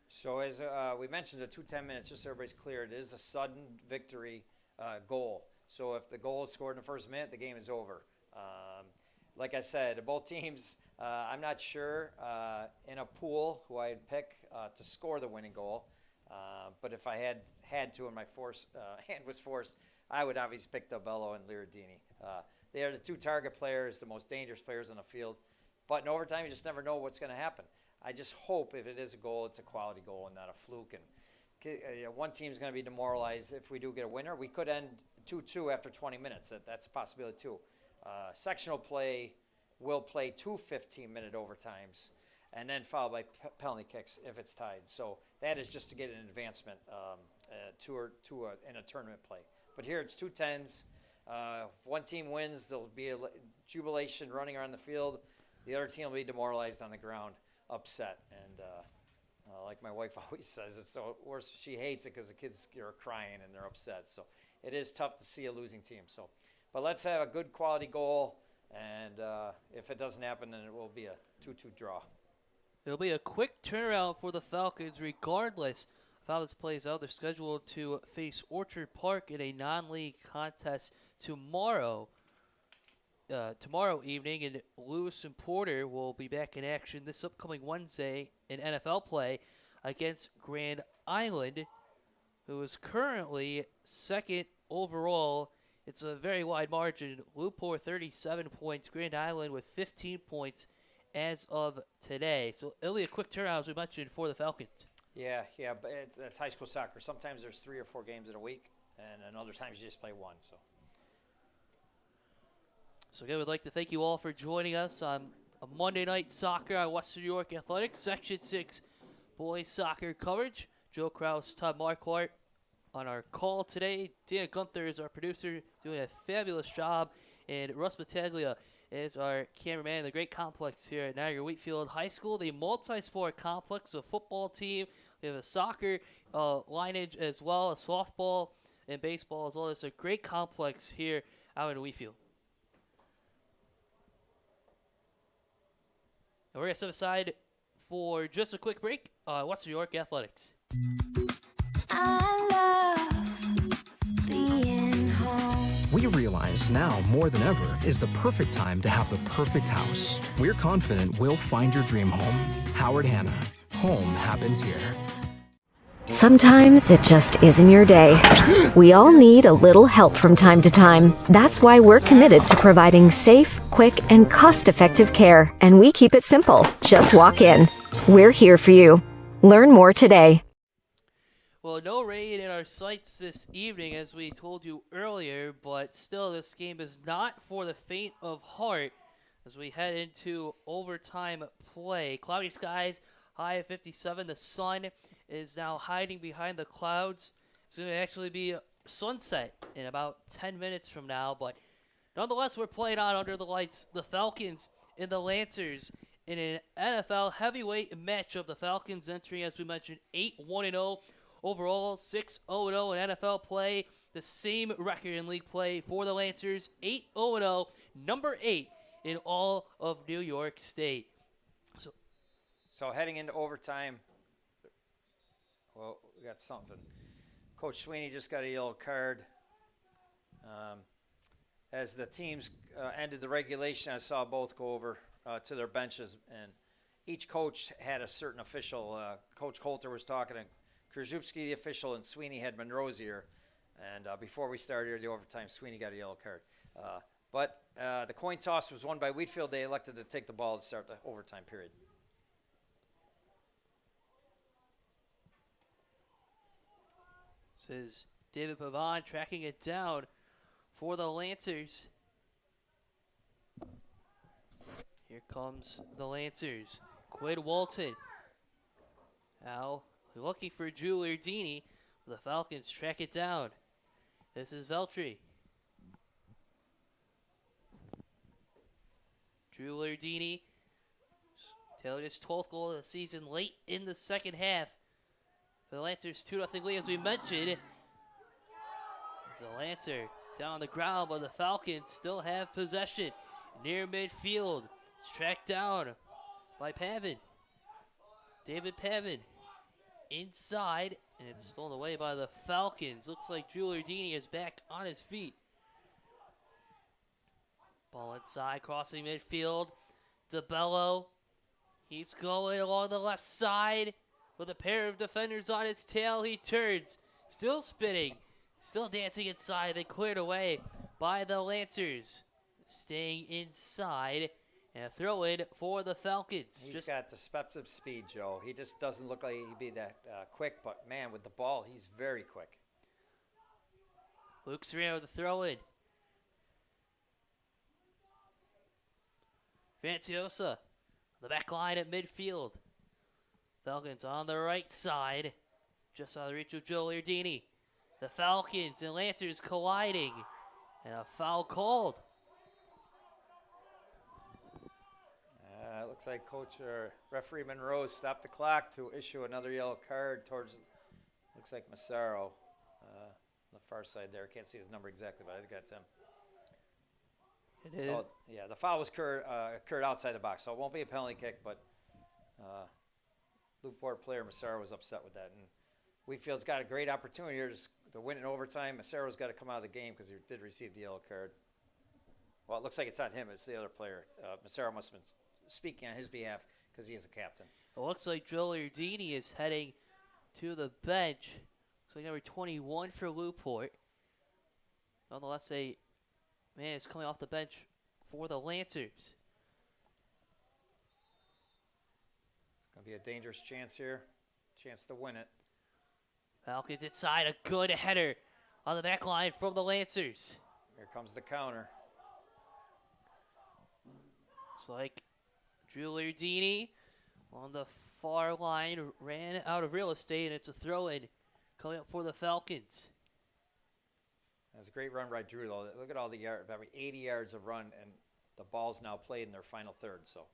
So as we mentioned, the 2 10 minutes, just so everybody's clear, it is a sudden victory goal. So if the goal is scored in the first minute, the game is over. Like I said, both teams, I'm not sure in a pool who I'd pick to score the winning goal. But if I had to and my hand was forced, I would obviously pick DeBello and Lardini. They are the 2 target players, the most dangerous players on the field. But in overtime, you just never know what's going to happen. I just hope if it is a goal, it's a quality goal and not a fluke. And one team's going to be demoralized if we do get a winner. We could end 2-2 after 20 minutes. That's a possibility too. Sectional play will play 2 15-minute overtimes and then followed by penalty kicks if it's tied. So that is just to get an advancement in a tournament play. But here it's 2 10s. If one team wins, there'll be a jubilation running around the field. The other team will be demoralized on the ground, upset. And like my wife always says, it's so worse. She hates it because the kids are crying and they're upset. So it is tough to see a losing team. So But let's have a good quality goal, and if it doesn't happen, then it will be a 2-2 draw. It'll be a quick turnaround for the Falcons regardless of how this plays out. They're scheduled to face Orchard Park in a non-league contest tomorrow evening, and Lewis and Porter will be back in action this upcoming Wednesday in NFL play against Grand Island, who is currently second overall. It's a very wide margin. Lew-Port 37 points, Grand Island with 15 points as of today. So it'll be a quick turnaround, as we mentioned, for the Falcons. Yeah, but it's high school soccer. Sometimes there's 3 or 4 games in a week, and other times you just play one. So again, we'd like to thank you all for joining us on a Monday Night Soccer on Western New York Athletics, Section 6 boys soccer coverage. Joe Kraus, Todd Marquardt on our call today. Dan Gunther is our producer, doing a fabulous job, and Russ Battaglia is our cameraman in the great complex here at Niagara Wheatfield High School, the multi-sport complex, a football team. We have a soccer lineage as well, a softball and baseball as well. It's a great complex here out in Wheatfield. And we're going to step aside for just a quick break on Western New York Athletics. I love being home. We realize now more than ever is the perfect time to have the perfect house. We're confident we'll find your dream home. Howard Hanna. Home happens here. Sometimes it just isn't your day. We all need a little help from time to time. That's why we're committed to providing safe, quick, and cost-effective care. And we keep it simple. Just walk in. We're here for you. Learn more today. Well, no rain in our sights this evening, as we told you earlier, but still, this game is not for the faint of heart as we head into overtime play. Cloudy skies, high of 57. The sun is now hiding behind the clouds. It's going to actually be sunset in about 10 minutes from now, but nonetheless, we're playing on under the lights. The Falcons and the Lancers in an NFL heavyweight matchup. The Falcons entering, as we mentioned, 8-1-0. Overall, 6-0-0 in NFL play. The same record in league play for the Lancers, 8-0-0, number 8 in all of New York State. So heading into overtime, well, we got something. Coach Sweeney just got a yellow card. As the teams ended the regulation, I saw both go over to their benches, and each coach had a certain official. Coach Coulter was talking to Krzyzewski, the official, and Sweeney had Monroe's ear. And before we started the overtime, Sweeney got a yellow card. But the coin toss was won by Wheatfield. They elected to take the ball to start the overtime period. This is David Pavon tracking it down for the Lancers. Here comes the Lancers. Quid Walton. Now looking for Drew Lardini. The Falcons track it down. This is Veltri. Drew Lardini tailing his 12th goal of the season late in the second half. For the Lancers, 2-0 lead, as we mentioned. As the Lancer down on the ground, but the Falcons still have possession near midfield. It's tracked down by Pavin. David Pavin inside, and it's stolen away by the Falcons. Looks like Drew Lardini is back on his feet. Ball inside, crossing midfield. DeBello keeps going along the left side with a pair of defenders on his tail. He turns, still spinning, still dancing inside. They cleared away by the Lancers. Staying inside. And a throw-in for the Falcons. He's got deceptive speed, Joe. He just doesn't look like he'd be that quick, but, man, with the ball, he's very quick. Luke Sereno with the throw-in. Franciosa, the back line at midfield. Falcons on the right side. Just out of the reach of Joe Lardini. The Falcons and Lancers colliding. And a foul called. Looks like Coach or Referee Monroe stopped the clock to issue another yellow card towards, looks like Massaro, on the far side there. Can't see his number exactly, but I think that's him. It is. So, yeah, the foul was occurred outside the box, so it won't be a penalty kick, but Lew-Port player Massaro was upset with that. And Wheatfield's got a great opportunity here to win in overtime. Massaro's got to come out of the game because he did receive the yellow card. Well, it looks like it's not him. It's the other player. Massaro must have been speaking on his behalf because he is a captain. It looks like Joe Lardini is heading to the bench. Looks like number 21 for Lew-Port. Nonetheless, a man is coming off the bench for the Lancers. It's going to be a dangerous chance here. Chance to win it. Falcons inside, a good header on the back line from the Lancers. Here comes the counter. Looks like Drew Lardini on the far line ran out of real estate, and it's a throw-in coming up for the Falcons. That was a great run by Drew, though. Look at all the yards, about 80 yards of run, and the ball's now played in their final third. So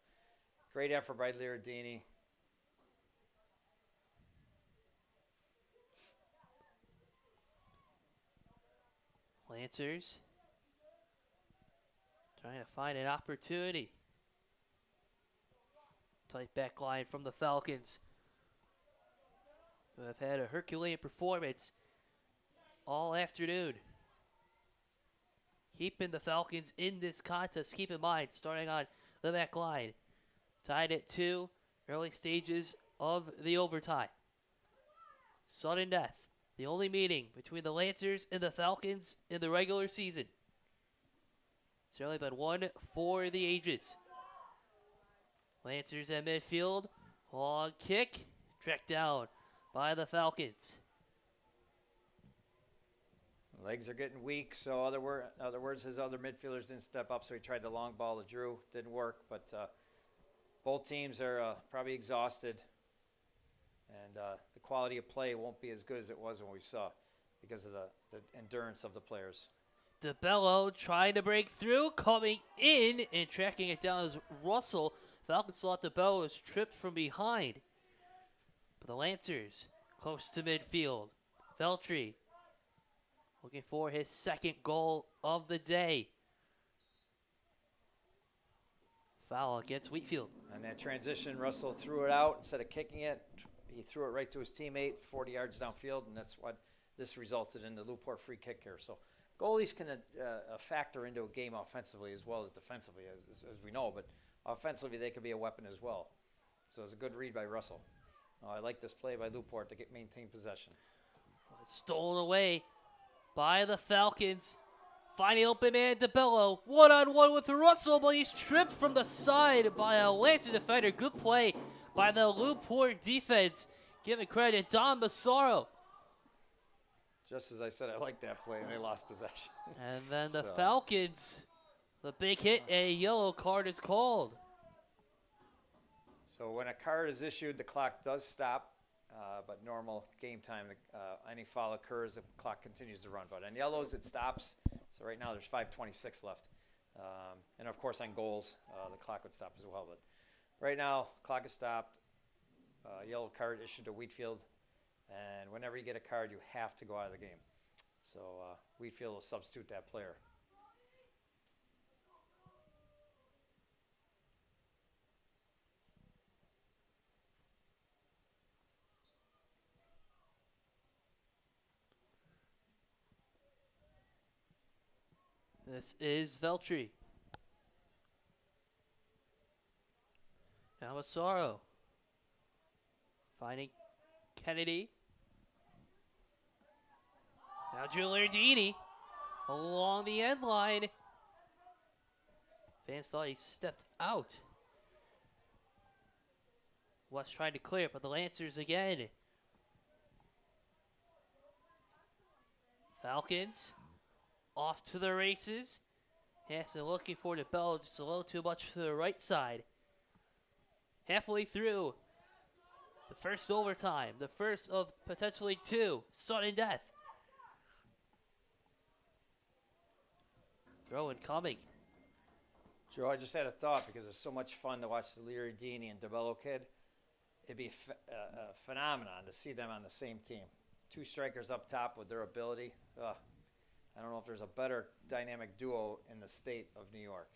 great effort by Lardini. Lancers trying to find an opportunity. Tight back line from the Falcons, who have had a Herculean performance all afternoon. Keeping the Falcons in this contest. Keep in mind, starting on the back line. Tied at 2, early stages of the overtime. Sudden death. The only meeting between the Lancers and the Falcons in the regular season. It's only been one for the ages. Lancers at midfield. Long kick. Tracked down by the Falcons. Legs are getting weak, so other words, his other midfielders didn't step up, so he tried the long ball to Drew. Didn't work, but both teams are probably exhausted. And the quality of play won't be as good as it was when we saw because of the endurance of the players. DeBello trying to break through, coming in and tracking it down as Russell. Falcons thought DeBello was tripped from behind. But the Lancers close to midfield. Veltri looking for his second goal of the day. Foul against Wheatfield. And that transition, Russell threw it out instead of kicking it. He threw it right to his teammate 40 yards downfield, and that's what this resulted in the Lew-Port free kick here. So goalies can factor into a game offensively as well as defensively, as we know, but offensively they can be a weapon as well. So it's a good read by Russell. I like this play by Lew-Port to maintain possession. It's stolen away by the Falcons. Finding open man DeBello, one-on-one with Russell, but he's tripped from the side by a Lancer defender. Good play by the Lew-Port defense. Giving credit to Don Massaro. Just as I said, I like that play, and they lost possession. And then the Falcons, the big hit, a yellow card is called. So when a card is issued, the clock does stop, but normal game time, any foul occurs, the clock continues to run. But on yellows, it stops. So right now there's 5:26 left. And of course on goals, the clock would stop as well. But right now, clock is stopped. Yellow card issued to Wheatfield. And whenever you get a card, you have to go out of the game. So Wheatfield will substitute that player. This is Veltri. Now Massaro. Finding Kennedy. Now Giuliardini along the end line. Fans thought he stepped out. West trying to clear it, but the Lancers again. Falcons off to the races. Hansen looking for DeBello, just a little too much to the right side. Halfway through the first overtime, the first of potentially two. Sudden death. Throw incoming. Joe, I just had a thought because it's so much fun to watch the Giuliardini and DeBello kid. It'd be a phenomenon to see them on the same team. Two strikers up top with their ability. I don't know if there's a better dynamic duo in the state of New York.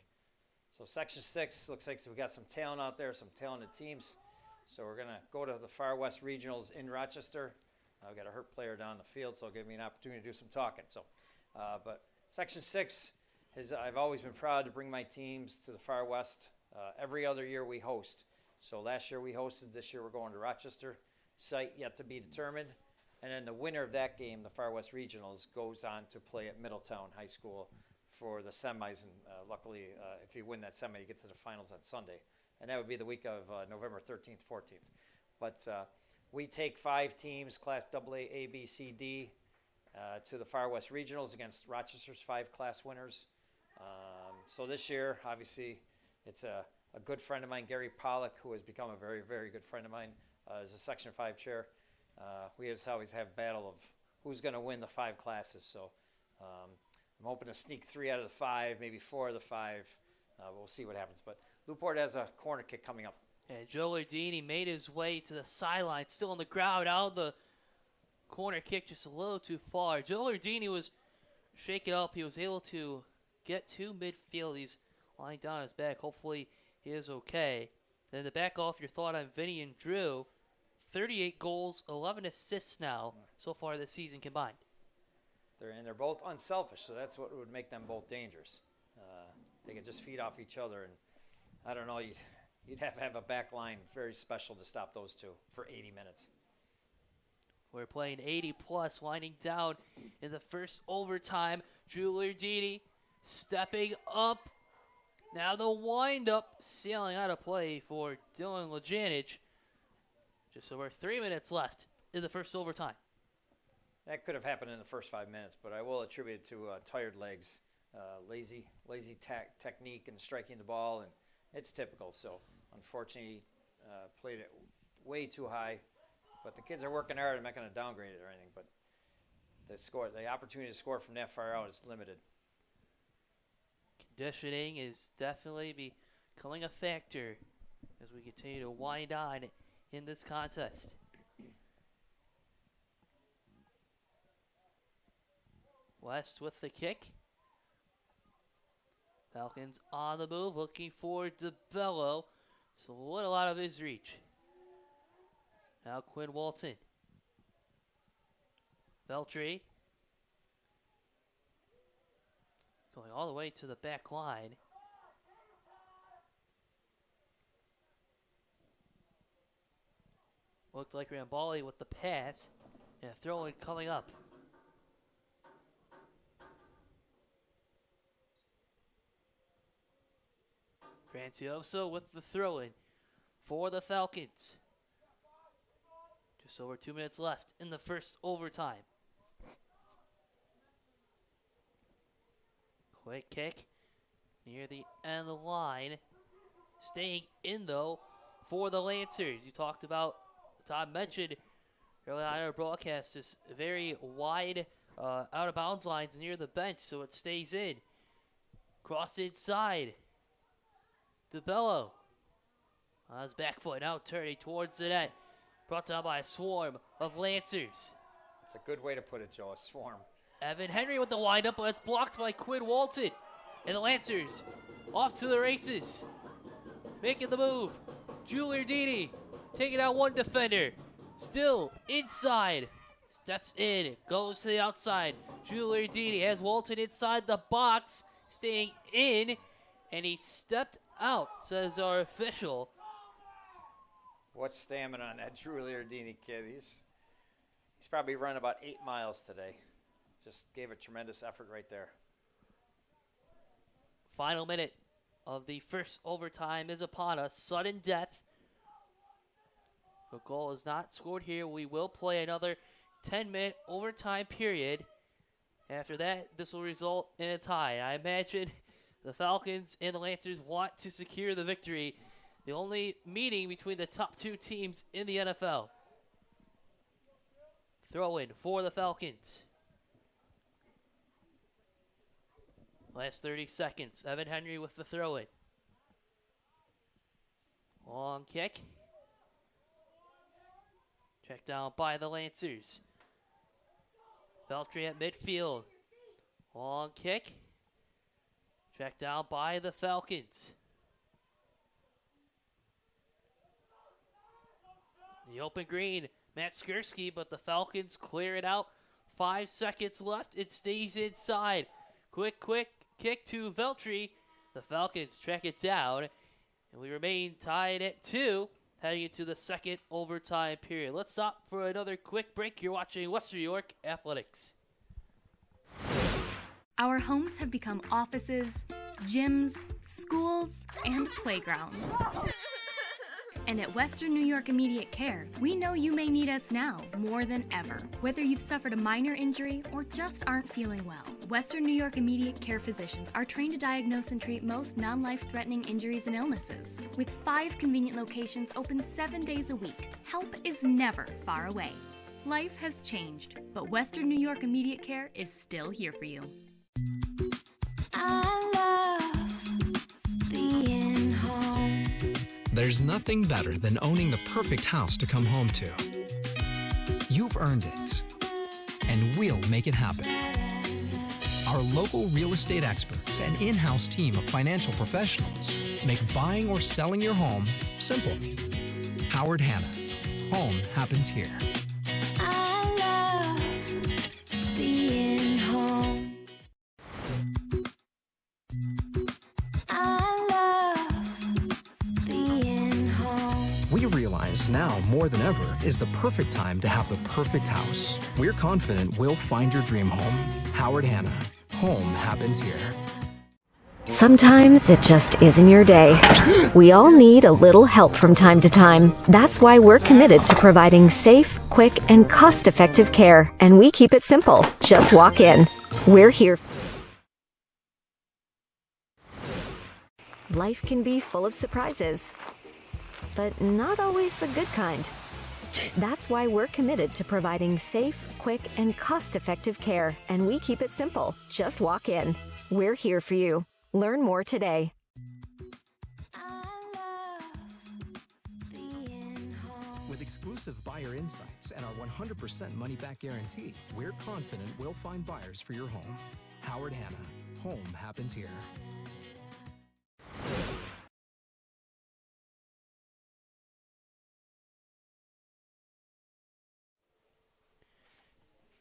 So Section 6 looks like we got some talent out there, some talented teams. So we're going to go to the Far West Regionals in Rochester. I've got a hurt player down the field, so it'll give me an opportunity to do some talking. So, but Section 6 I've always been proud to bring my teams to the Far West. Every other year we host. So last year we hosted, this year we're going to Rochester. Site yet to be determined. And then the winner of that game, the Far West Regionals, goes on to play at Middletown High School for the semis. And luckily, if you win that semi, you get to the finals on Sunday. And that would be the week of November 13th, 14th. But we take 5 teams, Class AA, A, B, C, D, to the Far West Regionals against Rochester's 5 class winners. So this year, obviously, it's a good friend of mine, Gary Pollock, who has become a very, very good friend of mine, is a Section 5 chair. We just always have battle of who's going to win the 5 classes. So I'm hoping to sneak 3 out of the 5, maybe 4 of the 5. We'll see what happens. But Lew-Port has a corner kick coming up. And Joe Lardini made his way to the sideline, still on the ground, out the corner kick just a little too far. Joe Lardini was shaken up. He was able to get to midfield. He's lying down on his back. Hopefully he is okay. Then to back off your thought on Vinny and Drew, 38 goals, 11 assists now so far this season combined. They're both unselfish, so that's what would make them both dangerous. They could just feed off each other, and I don't know, you'd have to have a back line very special to stop those two for 80 minutes. We're playing 80-plus, winding down in the first overtime. Drew Lardini stepping up. Now the wind-up, sailing out of play for Dylan Lejanich. Just over 3 minutes left in the first overtime. That could have happened in the first 5 minutes, but I will attribute it to tired legs, lazy technique and striking the ball, and it's typical. So unfortunately, played it way too high. But the kids are working hard. I'm not going to downgrade it or anything, but the opportunity to score from that far out is limited. Conditioning is definitely becoming a factor as we continue to wind on in this contest. West with the kick. Falcons on the move, looking for DeBello. It's a little out of his reach. Now Quinn Walton. Veltri. Going all the way to the back line. Looked like Rambali with the pass. And a throw-in coming up. Francioso with the throw-in for the Falcons. Just over 2 minutes left in the first overtime. Quick kick near the end of the line. Staying in, though, for the Lancers. You talked about, Todd mentioned earlier on our broadcast, this very wide out-of-bounds lines near the bench, so it stays in. Cross inside. DeBello on his back foot, now turning towards the net. Brought down by a swarm of Lancers. It's a good way to put it, Joe, a swarm. Evan Henry with the windup, but it's blocked by Quinn Walton. And the Lancers off to the races. Making the move. Drew Lardini taking out one defender. Still inside. Steps in, goes to the outside. Drew Lardini has Walton inside the box, staying in. And he stepped out, says our official. What stamina on that Drew Lardini kid. He's probably run about 8 miles today. Just gave a tremendous effort right there. Final minute of the first overtime is upon us. Sudden death. If a goal is not scored here, we will play another 10-minute overtime period. After that, this will result in a tie. I imagine the Falcons and the Lancers want to secure the victory. The only meeting between the top 2 teams in the NFL. Throw in for the Falcons. Last 30 seconds. Evan Henry with the throw in. Long kick. Checked down by the Lancers. Veltri at midfield. Long kick. Tracked down by the Falcons. The open green, Matt Skursky, but the Falcons clear it out. 5 seconds left. It stays inside. Quick kick to Veltri. The Falcons track it down, and we remain tied at 2, heading into the second overtime period. Let's stop for another quick break. You're watching Western New York Athletics. Our homes have become offices, gyms, schools, and playgrounds. And at Western New York Immediate Care, we know you may need us now more than ever. Whether you've suffered a minor injury or just aren't feeling well, Western New York Immediate Care physicians are trained to diagnose and treat most non-life-threatening injuries and illnesses. With 5 convenient locations open 7 days a week, help is never far away. Life has changed, but Western New York Immediate Care is still here for you. I love being home. There's nothing better than owning the perfect house to come home to. You've earned it, and we'll make it happen. Our local real estate experts and in-house team of financial professionals make buying or selling your home simple. Howard Hanna. Home happens here. I love being home. I love being home. We realize now more than ever is the perfect time to have the perfect house. We're confident we'll find your dream home. Howard Hanna. Home happens here. Sometimes it just isn't your day. We all need a little help from time to time. That's why we're committed to providing safe, quick, and cost-effective care. And we keep it simple. Just walk in. We're here. Life can be full of surprises, but not always the good kind. That's why we're committed to providing safe, quick, and cost-effective care. And we keep it simple. Just walk in. We're here for you. Learn more today. With exclusive buyer insights and our 100% money-back guarantee, we're confident we'll find buyers for your home. Howard Hanna. Home happens here.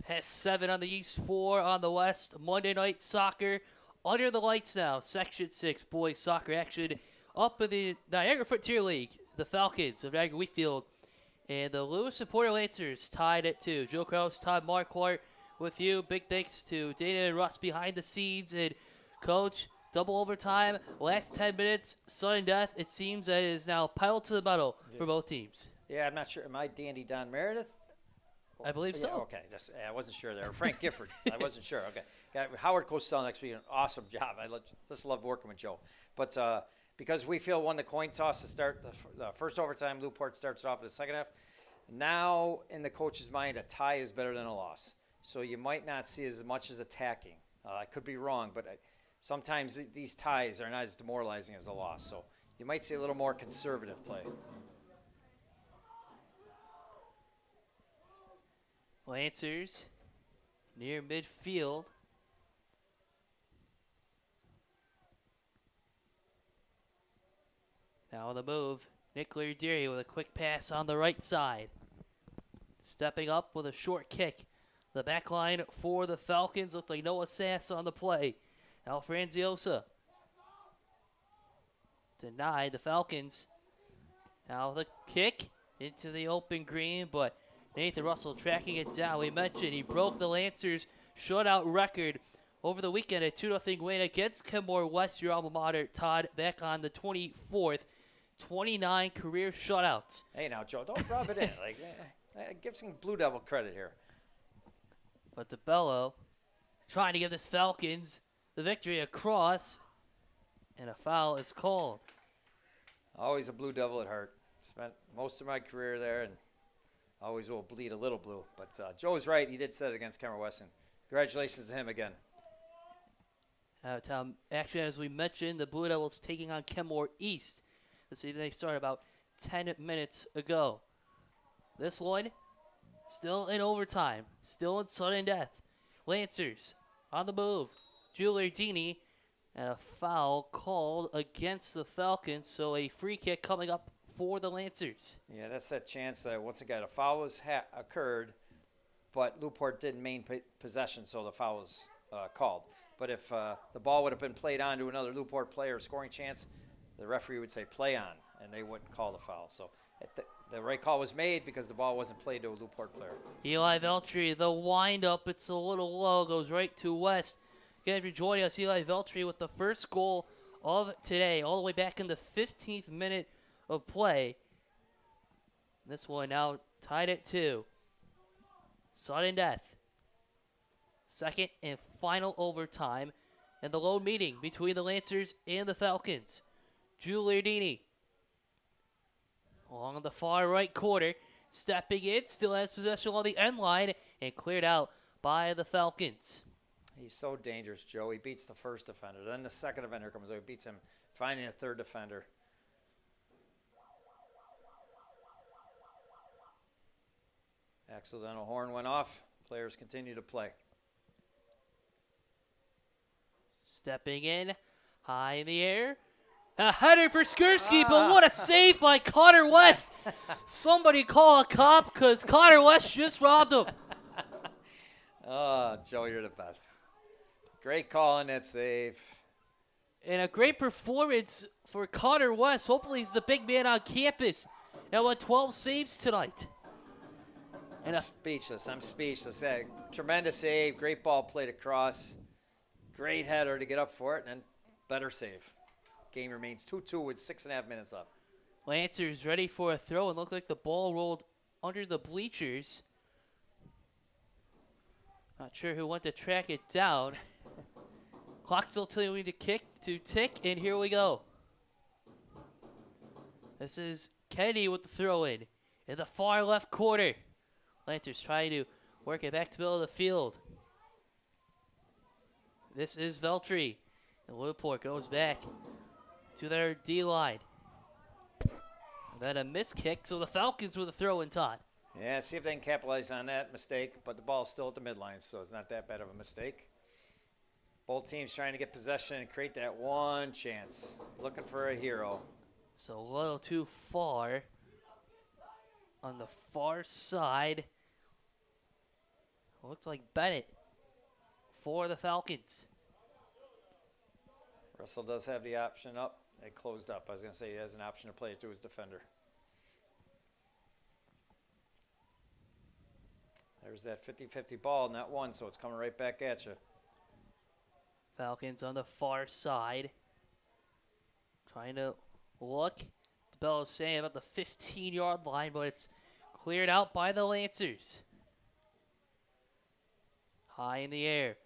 Past 7 on the East, 4 on the West. Monday Night Soccer under the lights now. Section 6 boys soccer action up in the Niagara Frontier League. The Falcons of Niagara Wheatfield and the Lew-Port Lancers tied at 2. Joe Kraus, Todd Marquardt with you. Big thanks to Dana and Russ behind the scenes. And Coach, double overtime, last 10 minutes, sudden death. It seems that it is now pedal to the metal for both teams. Yeah, I'm not sure. Am I Dandy Don Meredith? I believe so. Okay, I wasn't sure there. Frank Gifford. I wasn't sure. Okay. Howard Cosell next week. An awesome job. Just love working with Joe. But because Wheatfield won the coin toss to start the first overtime, Lew-Port starts it off in the second half. Now, in the coach's mind, a tie is better than a loss. So you might not see as much as attacking. I could be wrong, but sometimes these ties are not as demoralizing as a loss. So you might see a little more conservative play. Lancers near midfield. Now on the move, Nick Leary with a quick pass on the right side. Stepping up with a short kick. The back line for the Falcons looked like Noah Sass on the play. Now Franziosa. Denied the Falcons. Now the kick into the open green, but Nathan Russell tracking it down. We mentioned he broke the Lancers shutout record over the weekend, a 2-0 win against Kenmore West, your alma mater, Todd, back on the 24th. 29 career shutouts. Hey, now, Joe, don't rub it in. Give some Blue Devil credit here. But DeBello trying to give this Falcons the victory across, and a foul is called. Always a Blue Devil at heart. Spent most of my career there, and always will bleed a little blue. But Joe's right. He did set it against Kenmore West, and congratulations to him again. Tom, actually, as we mentioned, the Blue Devils taking on Kenmore East this evening. They started about 10 minutes ago. This one, still in overtime, still in sudden death. Lancers on the move. Giuliardini, and a foul called against the Falcons. So a free kick coming up for the Lancers. Yeah, that's that chance that once again a foul was occurred, but Lew-Port didn't maintain possession, so the foul was called. But if the ball would have been played on to another Lew-Port player, scoring chance, the referee would say play on, and they wouldn't call the foul. So the right call was made because the ball wasn't played to a Lew-Port player. Eli Veltri, the wind-up, it's a little low, goes right to West. Again, if you're joining us, Eli Veltri with the first goal of today, all the way back in the 15th minute of play. This one now tied at 2. Sudden death. Second and final overtime, and the lone meeting between the Lancers and the Falcons. Giuliardini along the far right corner, stepping in, still has possession on the end line, and cleared out by the Falcons. He's so dangerous, Joe. He beats the first defender. Then the second defender comes over, beats him, finding a third defender. Accidental horn went off. Players continue to play. Stepping in, high in the air. A header for Skursky, but what a save by Connor West. Somebody call a cop because Connor West just robbed him. Oh, Joe, you're the best. Great call on that save. And a great performance for Connor West. Hopefully he's the big man on campus. Now won 12 saves tonight. I'm speechless. That tremendous save. Great ball played across. Great header to get up for it, and then better save. Game remains 2-2 with 6.5 minutes left. Lancers ready for a throw, and looked like the ball rolled under the bleachers. Not sure who went to track it down. Clock still telling me to tick, and here we go. This is Kennedy with the throw in the far left corner. Lancers trying to work it back to the middle of the field. This is Veltri. And Lew-Port goes back to their D-line. Then a missed kick, so the Falcons with a throw in, Todd. Yeah, see if they can capitalize on that mistake, but the ball's still at the midline, so it's not that bad of a mistake. Both teams trying to get possession and create that one chance. Looking for a hero. So a little too far. On the far side. Looks like Bennett for the Falcons. Russell does have the option up. It closed up. I was going to say he has an option to play it to his defender. There's that 50-50 ball, not one, so it's coming right back at you. Falcons on the far side. Trying to look. DeBello saying about the 15-yard line, but it's cleared out by the Lancers. High in the air.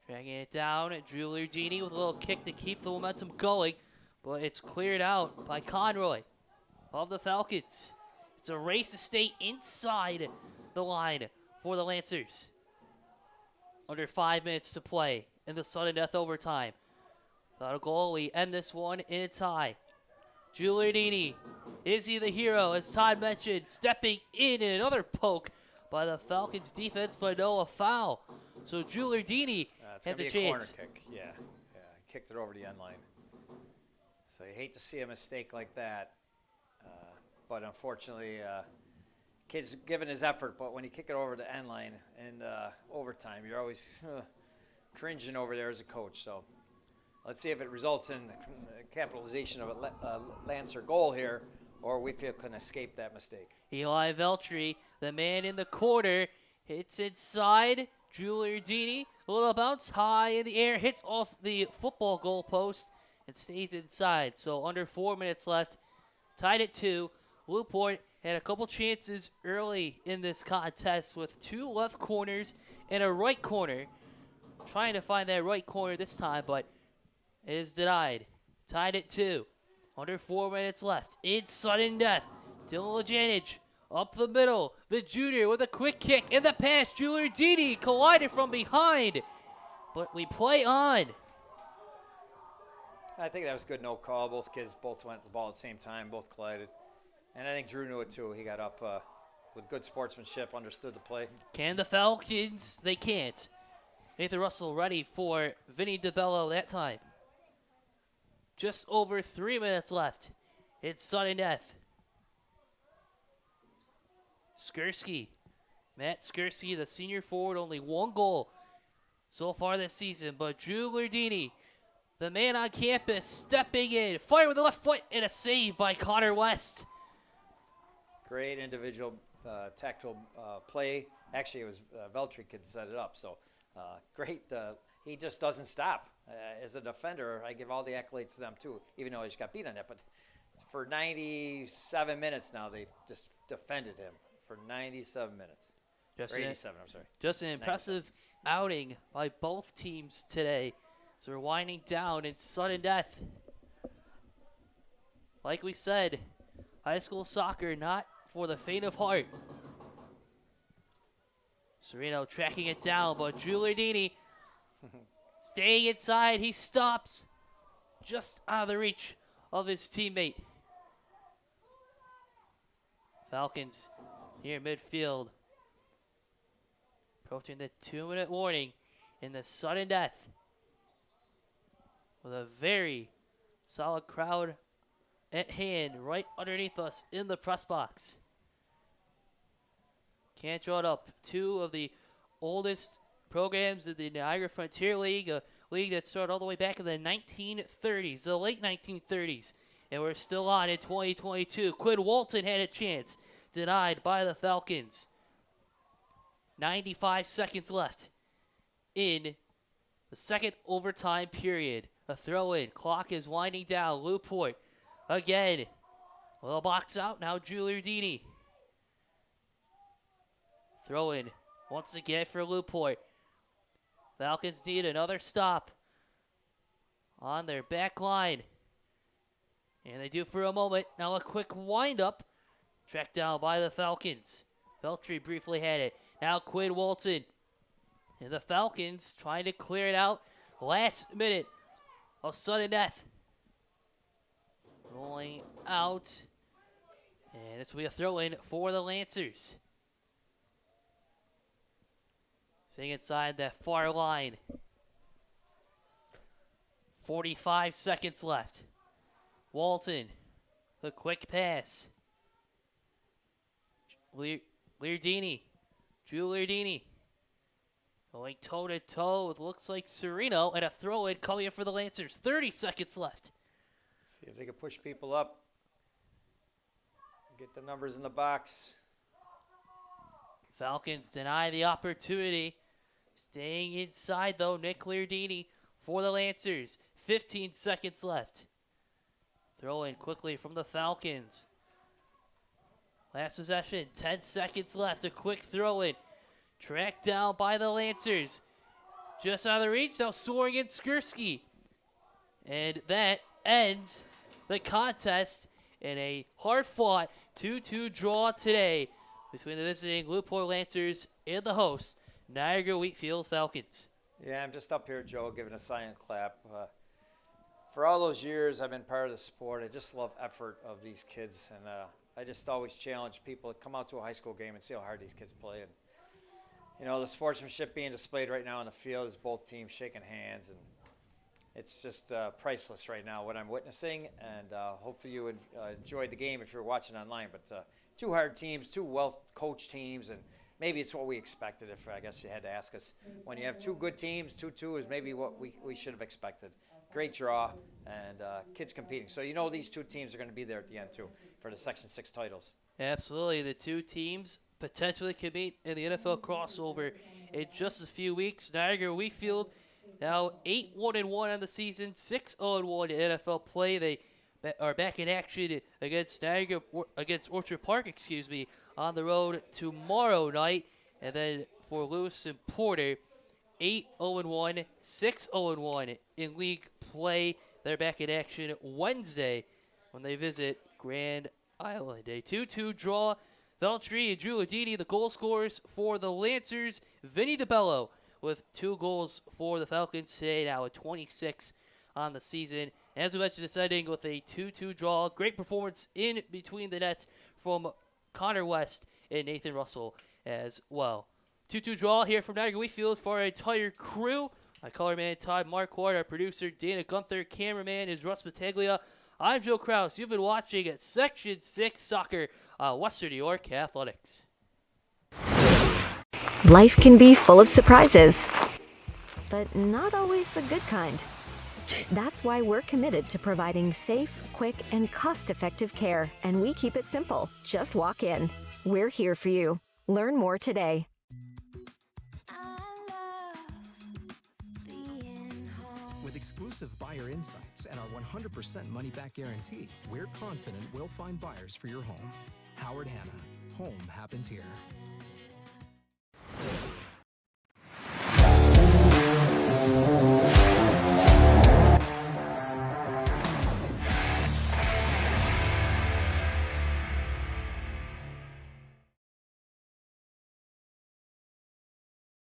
Dragging it down. Giuliardini with a little kick to keep the momentum going, but it's cleared out by Conroy of the Falcons. It's a race to stay inside the line for the Lancers. Under 5 minutes to play in the sudden death overtime. Without a goal, we end this one in a tie. Giuliardini, is he the hero? As Todd mentioned, stepping in and another poke by the Falcons defense, but no, a foul. So Giuliardini has a chance. Corner kick. Yeah, he kicked it over the end line. So you hate to see a mistake like that, but unfortunately, kid's given his effort. But when you kick it over the end line in overtime, you're always cringing over there as a coach. So let's see if it results in capitalization of a Lancer goal here, or we feel can escape that mistake. Eli Veltri, the man in the corner, hits inside. Giuliardini, a little bounce high in the air, hits off the football goal post and stays inside. So under 4 minutes left, tied at 2. Lew-Port had a couple chances early in this contest with 2 left corners and a right corner. Trying to find that right corner this time, but it is denied. Tied at 2. Under 4 minutes left. In sudden death. Dylan Lejanich up the middle. The junior with a quick kick and the pass. Giuliardini collided from behind. But we play on. I think that was good no call. Both kids both went at the ball at the same time. Both collided. And I think Drew knew it too. He got up with good sportsmanship, understood the play. Can the Falcons? They can't. Nathan Russell ready for Vinny DeBello that time. Just over 3 minutes left. It's sudden death. Skursky. Matt Skursky, the senior forward, only 1 goal so far this season. But Drew Lardini, the man on campus, stepping in, firing with the left foot, and a save by Connor West. Great individual tactical play. Actually, it was Veltri could set it up. So great. He just doesn't stop. As a defender, I give all the accolades to them too, even though he just got beat on that. But for 97 minutes now, they've just defended him for 97 minutes. Or 87, I'm sorry. Just an impressive outing by both teams today. So we're winding down in sudden death. Like we said, high school soccer not for the faint of heart. Sereno tracking it down, but Drew Lardini staying inside. He stops just out of the reach of his teammate. Falcons near midfield. Approaching the 2-minute warning in the sudden death. With a very solid crowd at hand right underneath us in the press box. Can't draw it up. 2 of the oldest programs in the Niagara Frontier League, a league that started all the way back in the 1930s, the late 1930s. And we're still on in 2022. Quinn Walton had a chance, denied by the Falcons. 95 seconds left in the second overtime period. A throw in. Clock is winding down. Lew-Port again. A little box out. Now Drew Lardini. Throw in once again for Lew-Port. Falcons need another stop on their back line. And they do for a moment. Now a quick wind up. Tracked down by the Falcons. Veltri briefly had it. Now Quinn Walton. And the Falcons trying to clear it out. Last minute of sudden death. Rolling out. And this will be a throw in for the Lancers. Staying inside that far line. 45 seconds left. Walton. The quick pass. Lardini. Drew Lardini. Going toe-to-toe with looks like Sereno, and a throw-in coming in for the Lancers. 30 seconds left. See if they can push people up. Get the numbers in the box. Falcons deny the opportunity. Staying inside, though, Nick Lardini for the Lancers. 15 seconds left. Throw-in quickly from the Falcons. Last possession, 10 seconds left. A quick throw-in. Tracked down by the Lancers. Just out of the reach, now soaring in Skursky. And that ends the contest in a hard-fought 2-2 draw today between the visiting Lew-Port Lancers and the host, Niagara Wheatfield Falcons. Yeah, I'm just up here, Joe, giving a silent clap. For all those years I've been part of the sport, I just love effort of these kids. And I just always challenge people to come out to a high school game and see how hard these kids play. And you know, the sportsmanship being displayed right now on the field is both teams shaking hands, and it's just priceless right now what I'm witnessing. And hopefully you enjoyed the game if you're watching online. But 2 hard teams, 2 well-coached teams, and maybe it's what we expected. If I guess you had to ask us, when you have 2 good teams, 2-2 is maybe what we should have expected. Great draw, and kids competing. So you know these 2 teams are going to be there at the end too for the Section 6 titles. Absolutely, the 2 teams potentially could meet in the NFL crossover in just a few weeks. Niagara Wheatfield now 8-1-1 on the season, 6-0-1 in NFL play. They are back in action against Orchard Park, on the road tomorrow night. And then for Lewis and Porter, 8-0-1, 6-0-1 in league play. They're back in action Wednesday when they visit Grand Island. A 2-2 draw. Veltri and Drew Lardini, the goal scorers for the Lancers. Vinny DeBello with 2 goals for the Falcons today, now at 26 on the season. As we mentioned, it's ending with a 2-2 draw. Great performance in between the nets from Connor West and Nathan Russell as well. 2-2 draw here from Niagara Wheatfield for our entire crew. My colorman Todd Marquardt, our producer Dana Gunther, cameraman is Russ Battaglia. I'm Joe Kraus. You've been watching at Section 6 Soccer, Western New York Athletics. Life can be full of surprises, but not always the good kind. That's why we're committed to providing safe, quick, and cost-effective care, and we keep it simple. Just walk in. We're here for you. Learn more today. With exclusive buyer insights and our 100% money-back guarantee, we're confident we'll find buyers for your home. Howard Hanna. Home happens here.